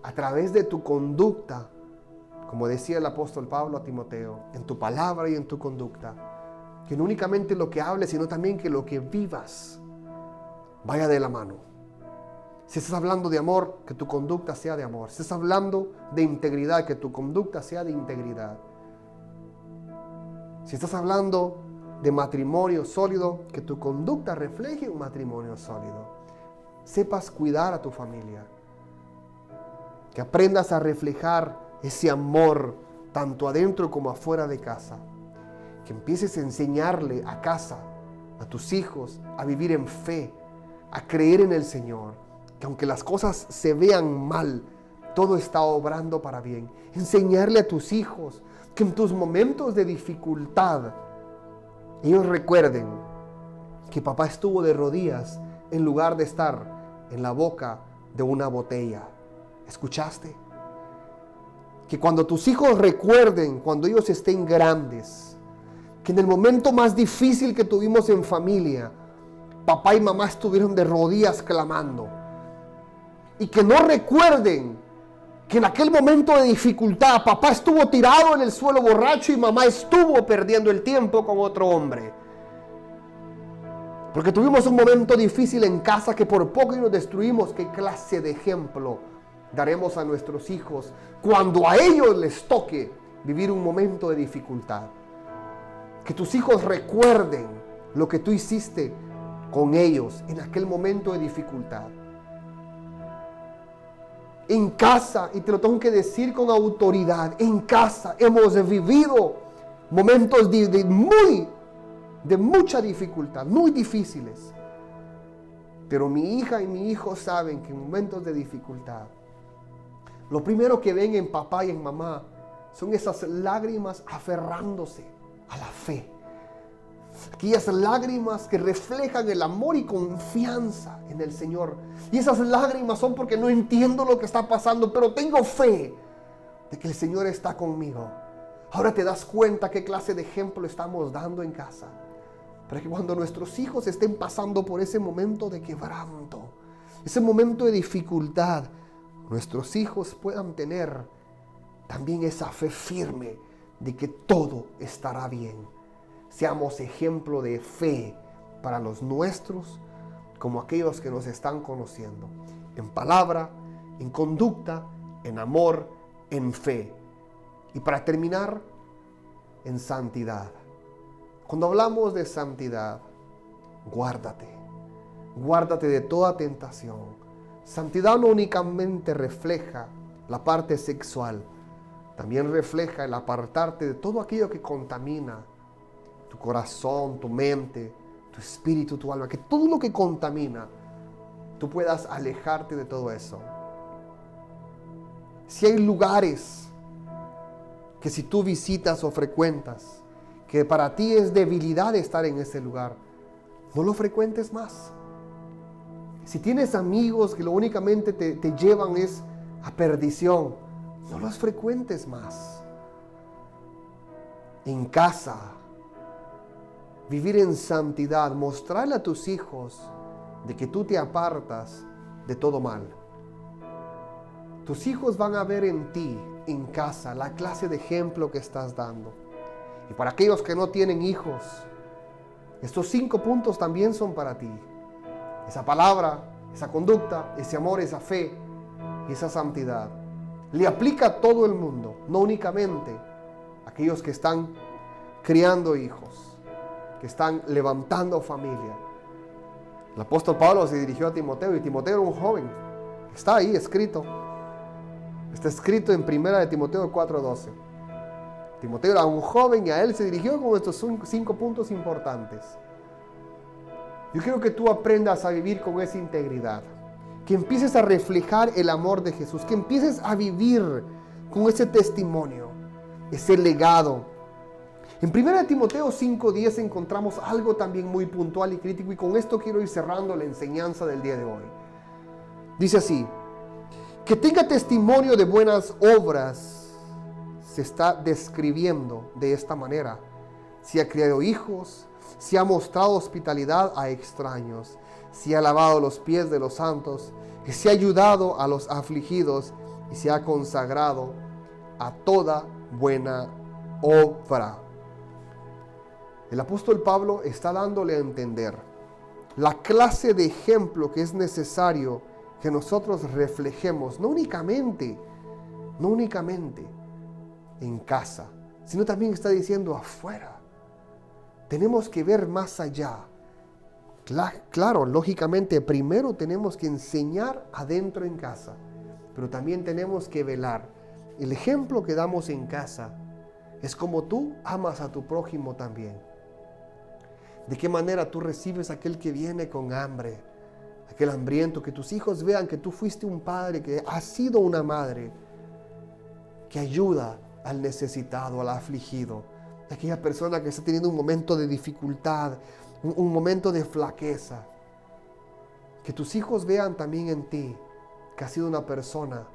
a través de tu conducta, como decía el apóstol Pablo a Timoteo, en tu palabra y en tu conducta, que no únicamente lo que hables, sino también que lo que vivas vaya de la mano. Si estás hablando de amor, que tu conducta sea de amor. Si estás hablando de integridad, que tu conducta sea de integridad. Si estás hablando de matrimonio sólido, que tu conducta refleje un matrimonio sólido. Sepas cuidar a tu familia. Que aprendas a reflejar ese amor tanto adentro como afuera de casa. Que empieces a enseñarle a casa, a tus hijos, a vivir en fe, a creer en el Señor. Que aunque las cosas se vean mal, todo está obrando para bien. Enseñarle a tus hijos que en tus momentos de dificultad, ellos recuerden que papá estuvo de rodillas en lugar de estar en la boca de una botella. ¿Escuchaste? Que cuando tus hijos recuerden, cuando ellos estén grandes, que en el momento más difícil que tuvimos en familia, papá y mamá estuvieron de rodillas clamando. Y que no recuerden que en aquel momento de dificultad, papá estuvo tirado en el suelo borracho y mamá estuvo perdiendo el tiempo con otro hombre. Porque tuvimos un momento difícil en casa que por poco nos destruimos. ¿Qué clase de ejemplo daremos a nuestros hijos cuando a ellos les toque vivir un momento de dificultad? Que tus hijos recuerden lo que tú hiciste con ellos en aquel momento de dificultad. En casa, y te lo tengo que decir con autoridad, en casa hemos vivido momentos de mucha dificultad, muy difíciles. Pero mi hija y mi hijo saben que en momentos de dificultad, lo primero que ven en papá y en mamá son esas lágrimas aferrándose a la fe. Aquellas lágrimas que reflejan el amor y confianza en el Señor. Y esas lágrimas son porque no entiendo lo que está pasando, pero tengo fe de que el Señor está conmigo. Ahora te das cuenta qué clase de ejemplo estamos dando en casa. Para que cuando nuestros hijos estén pasando por ese momento de quebranto, ese momento de dificultad, nuestros hijos puedan tener también esa fe firme de que todo estará bien. Seamos ejemplo de fe para los nuestros como aquellos que nos están conociendo. En palabra, en conducta, en amor, en fe. Y para terminar, en santidad. Cuando hablamos de santidad, guárdate. Guárdate de toda tentación. Santidad no únicamente refleja la parte sexual, también refleja el apartarte de todo aquello que contamina tu corazón, tu mente, tu espíritu, tu alma, que todo lo que contamina, tú puedas alejarte de todo eso. Si hay lugares que si tú visitas o frecuentas, que para ti es debilidad estar en ese lugar, no lo frecuentes más. Si tienes amigos que lo únicamente te llevan es a perdición, no los frecuentes más. En casa, vivir en santidad, mostrarle a tus hijos de que tú te apartas de todo mal. Tus hijos van a ver en ti, en casa, la clase de ejemplo que estás dando. Y para aquellos que no tienen hijos, estos 5 puntos también son para ti. Esa palabra, esa conducta, ese amor, esa fe y esa santidad. Le aplica a todo el mundo, no únicamente a aquellos que están criando hijos, que están levantando familia. El apóstol Pablo se dirigió a Timoteo y Timoteo era un joven. Está ahí escrito. Está escrito en 1 de Timoteo 4:12. Timoteo era un joven y a él se dirigió con estos 5 puntos importantes. Yo quiero que tú aprendas a vivir con esa integridad. Que empieces a reflejar el amor de Jesús. Que empieces a vivir con ese testimonio, ese legado. En 1 Timoteo 5:10 encontramos algo también muy puntual y crítico. Y con esto quiero ir cerrando la enseñanza del día de hoy. Dice así: que tenga testimonio de buenas obras. Se está describiendo de esta manera. Si ha criado hijos, si ha mostrado hospitalidad a extraños, si ha lavado los pies de los santos, que si ha ayudado a los afligidos y se ha consagrado a toda buena obra. El apóstol Pablo está dándole a entender la clase de ejemplo que es necesario que nosotros reflejemos, no únicamente en casa, sino también está diciendo afuera. Tenemos que ver más allá. Claro, lógicamente, primero tenemos que enseñar adentro en casa. pero también tenemos que velar. El ejemplo que damos en casa es como tú amas a tu prójimo también. De qué manera tú recibes a aquel que viene con hambre, aquel hambriento, que tus hijos vean que tú fuiste un padre, que has sido una madre, que ayuda al necesitado, al afligido, aquella persona que está teniendo un momento de dificultad, un momento de flaqueza. Que tus hijos vean también en ti que has sido una persona,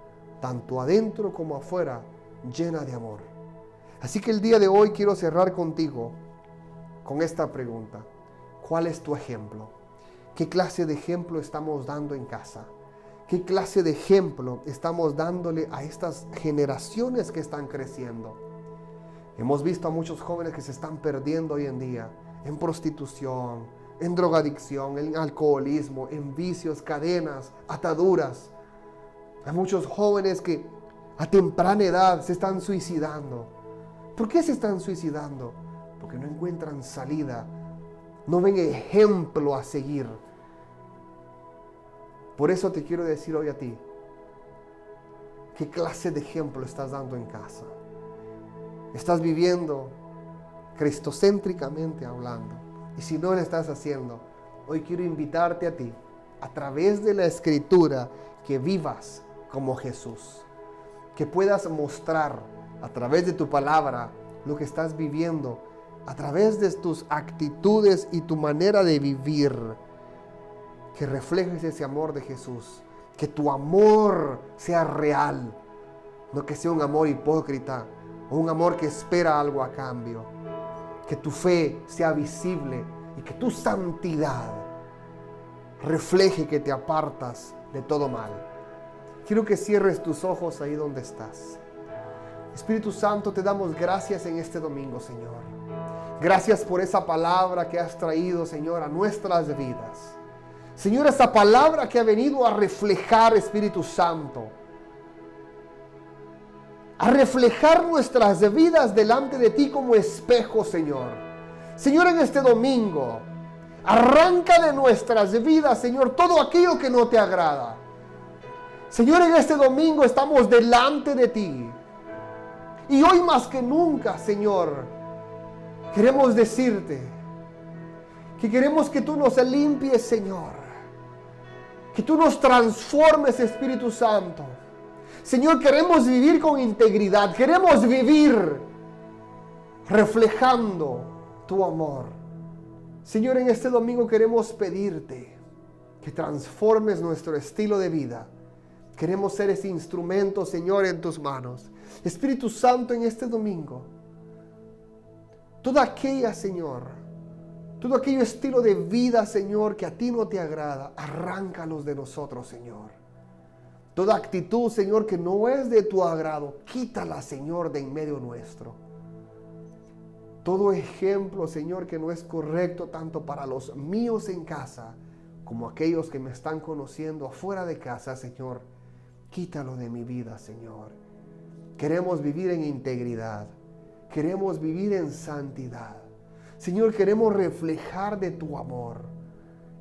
tanto adentro como afuera, llena de amor. Así que el día de hoy quiero cerrar contigo con esta pregunta. ¿Cuál es tu ejemplo? ¿Qué clase de ejemplo estamos dando en casa? ¿Qué clase de ejemplo estamos dándole a estas generaciones que están creciendo? Hemos visto a muchos jóvenes que se están perdiendo hoy en día en prostitución, en drogadicción, en alcoholismo, en vicios, cadenas, ataduras. Hay muchos jóvenes que a temprana edad se están suicidando. ¿Por qué se están suicidando? Porque no encuentran salida, no ven ejemplo a seguir. Por eso te quiero decir hoy a ti, ¿qué clase de ejemplo estás dando en casa? ¿Estás viviendo cristocéntricamente hablando? Y si no lo estás haciendo, hoy quiero invitarte a ti, a través de la Escritura, que vivas como Jesús. Que puedas mostrar a través de tu palabra lo que estás viviendo, a través de tus actitudes y tu manera de vivir. Que reflejes ese amor de Jesús. Que tu amor sea real, no que sea un amor hipócrita o un amor que espera algo a cambio. Que tu fe sea visible y que tu santidad refleje que te apartas de todo mal. Quiero que cierres tus ojos ahí donde estás. Espíritu Santo, te damos gracias en este domingo, Señor. Gracias por esa palabra que has traído, Señor, a nuestras vidas. Señor, esa palabra que ha venido a reflejar, Espíritu Santo, a reflejar nuestras vidas delante de ti como espejo, Señor. Señor, en este domingo, arranca de nuestras vidas, Señor, todo aquello que no te agrada. Señor, en este domingo estamos delante de ti. Y hoy más que nunca, Señor, queremos decirte que queremos que tú nos limpies, Señor. Que tú nos transformes, Espíritu Santo. Señor, queremos vivir con integridad. Queremos vivir reflejando tu amor. Señor, en este domingo queremos pedirte que transformes nuestro estilo de vida. Queremos ser ese instrumento, Señor, en tus manos. Espíritu Santo, en este domingo, toda aquella, Señor, todo aquello estilo de vida, Señor, que a ti no te agrada, arráncalos de nosotros, Señor. Toda actitud, Señor, que no es de tu agrado, quítala, Señor, de en medio nuestro. Todo ejemplo, Señor, que no es correcto tanto para los míos en casa, como aquellos que me están conociendo afuera de casa, Señor, quítalo de mi vida, Señor. Queremos vivir en integridad. Queremos vivir en santidad. Señor, queremos reflejar de tu amor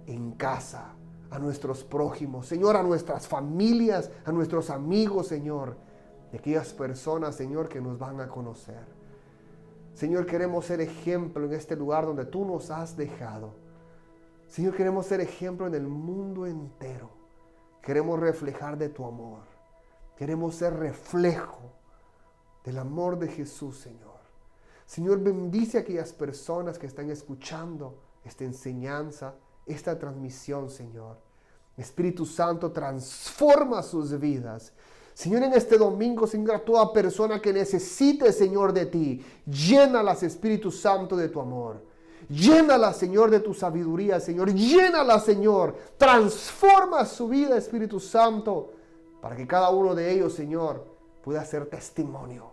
en casa, a nuestros prójimos, Señor, a nuestras familias, a nuestros amigos, Señor, de aquellas personas, Señor, que nos van a conocer. Señor, queremos ser ejemplo en este lugar donde tú nos has dejado. Señor, queremos ser ejemplo en el mundo entero. Queremos reflejar de tu amor. Queremos ser reflejo del amor de Jesús, Señor. Señor, bendice a aquellas personas que están escuchando esta enseñanza, esta transmisión, Señor. Espíritu Santo, transforma sus vidas. Señor, en este domingo, Señor, a toda persona que necesite, Señor, de ti, llénalas, Espíritu Santo, de tu amor. Llénala, Señor, de tu sabiduría, Señor. Llénala, Señor. Transforma su vida, Espíritu Santo, para que cada uno de ellos, Señor, pueda ser testimonio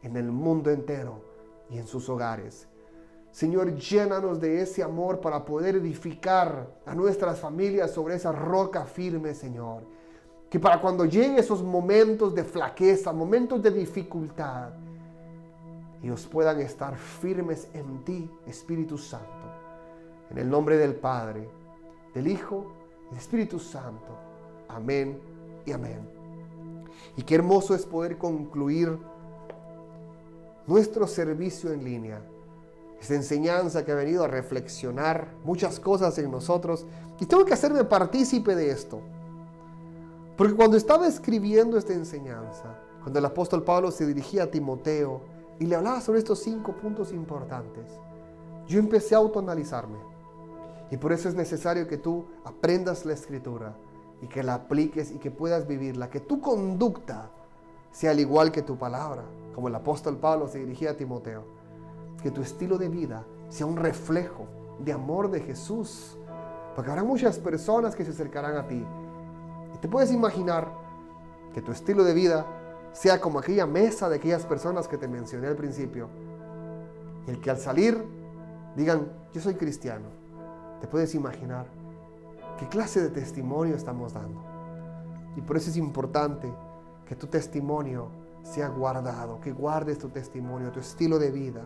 en el mundo entero y en sus hogares. Señor, llénanos de ese amor para poder edificar a nuestras familias sobre esa roca firme, Señor. Que para cuando lleguen esos momentos de flaqueza, momentos de dificultad, ellos puedan estar firmes en ti, Espíritu Santo. En el nombre del Padre, del Hijo y del Espíritu Santo. Amén y amén. Y qué hermoso es poder concluir nuestro servicio en línea. Esta enseñanza que ha venido a reflexionar muchas cosas en nosotros. Y tengo que hacerme partícipe de esto. Porque cuando estaba escribiendo esta enseñanza, cuando el apóstol Pablo se dirigía a Timoteo y le hablaba sobre estos 5 puntos importantes, yo empecé a autoanalizarme. Y por eso es necesario que tú aprendas la Escritura y que la apliques y que puedas vivirla. Que tu conducta sea al igual que tu palabra, como el apóstol Pablo se dirigía a Timoteo. Que tu estilo de vida sea un reflejo de amor de Jesús. Porque habrá muchas personas que se acercarán a ti. Y te puedes imaginar que tu estilo de vida sea como aquella mesa de aquellas personas que te mencioné al principio. Y el que al salir digan, yo soy cristiano. Te puedes imaginar qué clase de testimonio estamos dando. Y por eso es importante que tu testimonio sea guardado, que guardes tu testimonio, tu estilo de vida,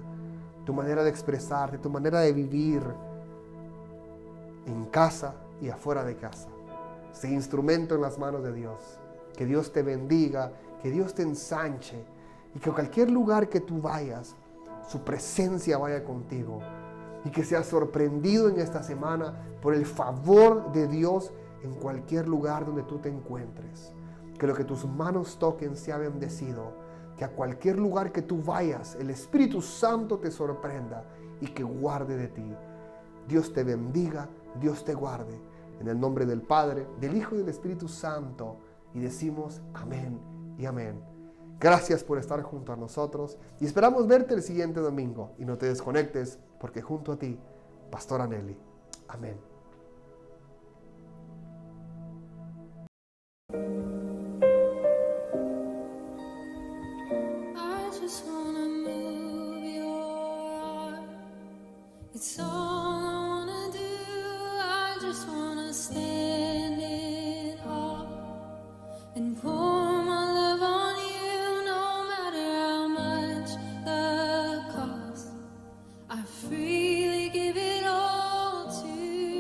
tu manera de expresarte, tu manera de vivir en casa y afuera de casa. Sé instrumento en las manos de Dios. Que Dios te bendiga, que Dios te ensanche y que a cualquier lugar que tú vayas, su presencia vaya contigo y que seas sorprendido en esta semana por el favor de Dios en cualquier lugar donde tú te encuentres. Que lo que tus manos toquen sea bendecido, que a cualquier lugar que tú vayas, el Espíritu Santo te sorprenda y que guarde de ti. Dios te bendiga, Dios te guarde. En el nombre del Padre, del Hijo y del Espíritu Santo. Y decimos amén y amén. Gracias por estar junto a nosotros y esperamos verte el siguiente domingo. Y no te desconectes porque junto a ti, Pastora Nelly. Amén. I just wanna move your arm. It's all I wanna do. I just wanna stand in awe and pour my love on you, no matter how much the cost. I freely give it all to you.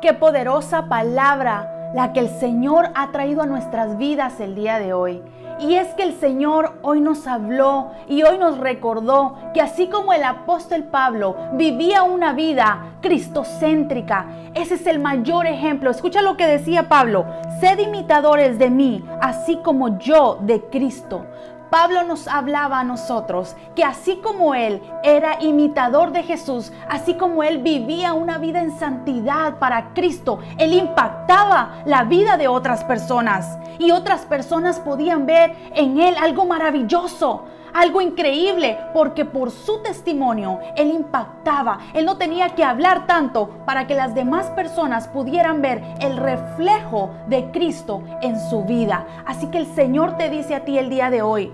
Qué poderosa palabra la que el Señor ha traído a nuestras vidas el día de hoy. Y es que el Señor hoy nos habló y hoy nos recordó que así como el apóstol Pablo vivía una vida cristocéntrica, ese es el mayor ejemplo. Escucha lo que decía Pablo: sed imitadores de mí, así como yo de Cristo. Pablo nos hablaba a nosotros que así como él era imitador de Jesús, así como él vivía una vida en santidad para Cristo, él impactaba la vida de otras personas y otras personas podían ver en él algo maravilloso, algo increíble, porque por su testimonio él impactaba. Él no tenía que hablar tanto para que las demás personas pudieran ver el reflejo de Cristo en su vida. Así que el Señor te dice a ti el día de hoy: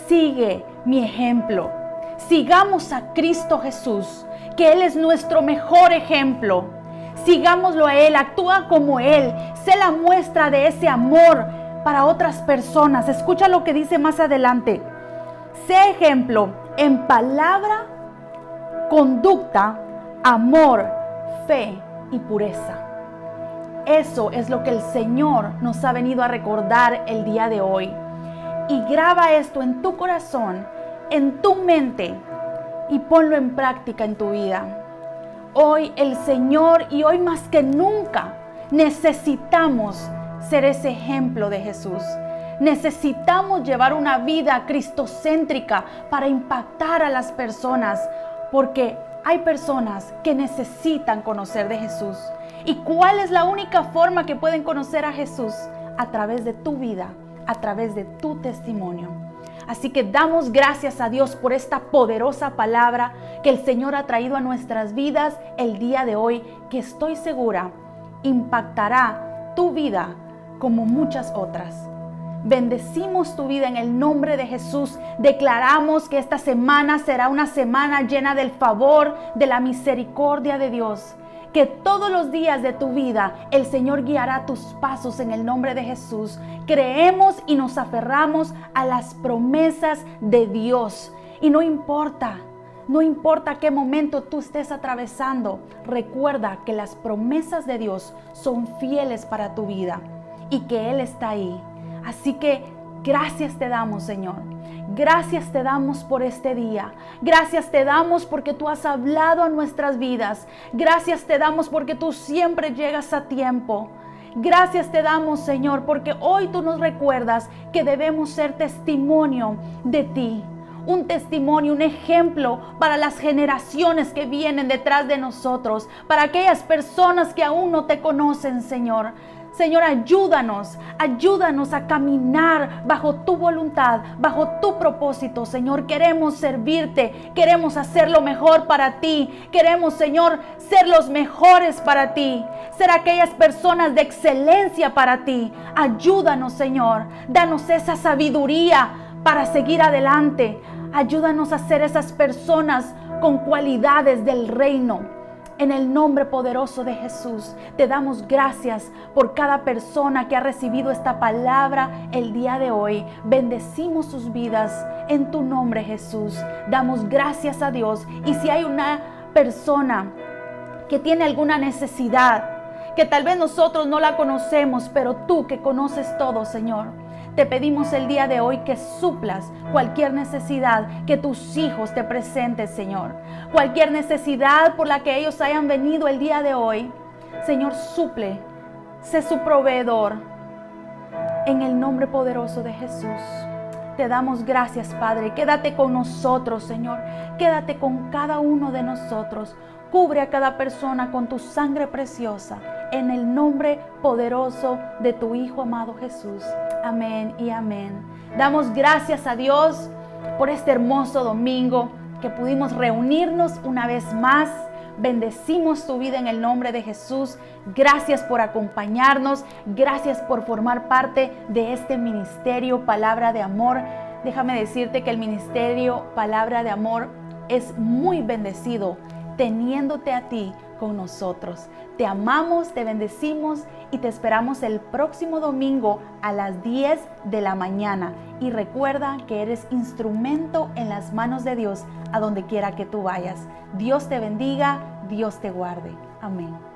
sigue mi ejemplo. Sigamos a Cristo Jesús, que Él es nuestro mejor ejemplo. Sigámoslo a Él, actúa como Él, sé la muestra de ese amor para otras personas. Escucha lo que dice más adelante: sé ejemplo en palabra, conducta, amor, fe y pureza. Eso es lo que el Señor nos ha venido a recordar el día de hoy. Y graba esto en tu corazón, en tu mente, y ponlo en práctica en tu vida. Hoy el Señor, y hoy más que nunca, necesitamos ser ese ejemplo de Jesús. Necesitamos llevar una vida cristocéntrica para impactar a las personas, porque hay personas que necesitan conocer de Jesús. ¿Y cuál es la única forma que pueden conocer a Jesús? A través de tu vida, a través de tu testimonio. Así que damos gracias a Dios por esta poderosa palabra que el Señor ha traído a nuestras vidas el día de hoy, que estoy segura impactará tu vida como muchas otras. Bendecimos tu vida en el nombre de Jesús. Declaramos que esta semana será una semana llena del favor, de la misericordia de Dios. Que todos los días de tu vida el Señor guiará tus pasos en el nombre de Jesús. Creemos y nos aferramos a las promesas de Dios. Y no importa No importa qué momento tú estés atravesando, recuerda que las promesas de Dios son fieles para tu vida y que Él está ahí. Así que gracias te damos, Señor. Gracias te damos por este día. Gracias te damos porque tú has hablado a nuestras vidas. Gracias te damos porque tú siempre llegas a tiempo. Gracias te damos, Señor, porque hoy tú nos recuerdas que debemos ser testimonio de ti. Un testimonio, un ejemplo para las generaciones que vienen detrás de nosotros, para aquellas personas que aún no te conocen, Señor. Señor, ayúdanos a caminar bajo tu voluntad, bajo tu propósito, Señor. Queremos servirte, queremos hacer lo mejor para ti. Queremos, Señor, ser los mejores para ti, ser aquellas personas de excelencia para ti. Ayúdanos, Señor, danos esa sabiduría para seguir adelante. Ayúdanos a ser esas personas con cualidades del reino. En el nombre poderoso de Jesús, te damos gracias por cada persona que ha recibido esta palabra el día de hoy. Bendecimos sus vidas en tu nombre, Jesús. Damos gracias a Dios. Y si hay una persona que tiene alguna necesidad, que tal vez nosotros no la conocemos, pero tú que conoces todo, Señor, te pedimos el día de hoy que suplas cualquier necesidad que tus hijos te presenten, Señor. Cualquier necesidad por la que ellos hayan venido el día de hoy, Señor, suple, sé su proveedor. En el nombre poderoso de Jesús, te damos gracias, Padre. Quédate con nosotros, Señor. Quédate con cada uno de nosotros. Cubre a cada persona con tu sangre preciosa. En el nombre poderoso de tu Hijo amado Jesús. Amén y amén. Damos gracias a Dios por este hermoso domingo que pudimos reunirnos una vez más. Bendecimos tu vida en el nombre de Jesús. Gracias por acompañarnos. Gracias por formar parte de este ministerio Palabra de Amor. Déjame decirte que el ministerio Palabra de Amor es muy bendecido teniéndote a ti con nosotros. Te amamos, te bendecimos y te esperamos el próximo domingo a las 10 de la mañana. Y recuerda que eres instrumento en las manos de Dios a donde quiera que tú vayas. Dios te bendiga, Dios te guarde. Amén.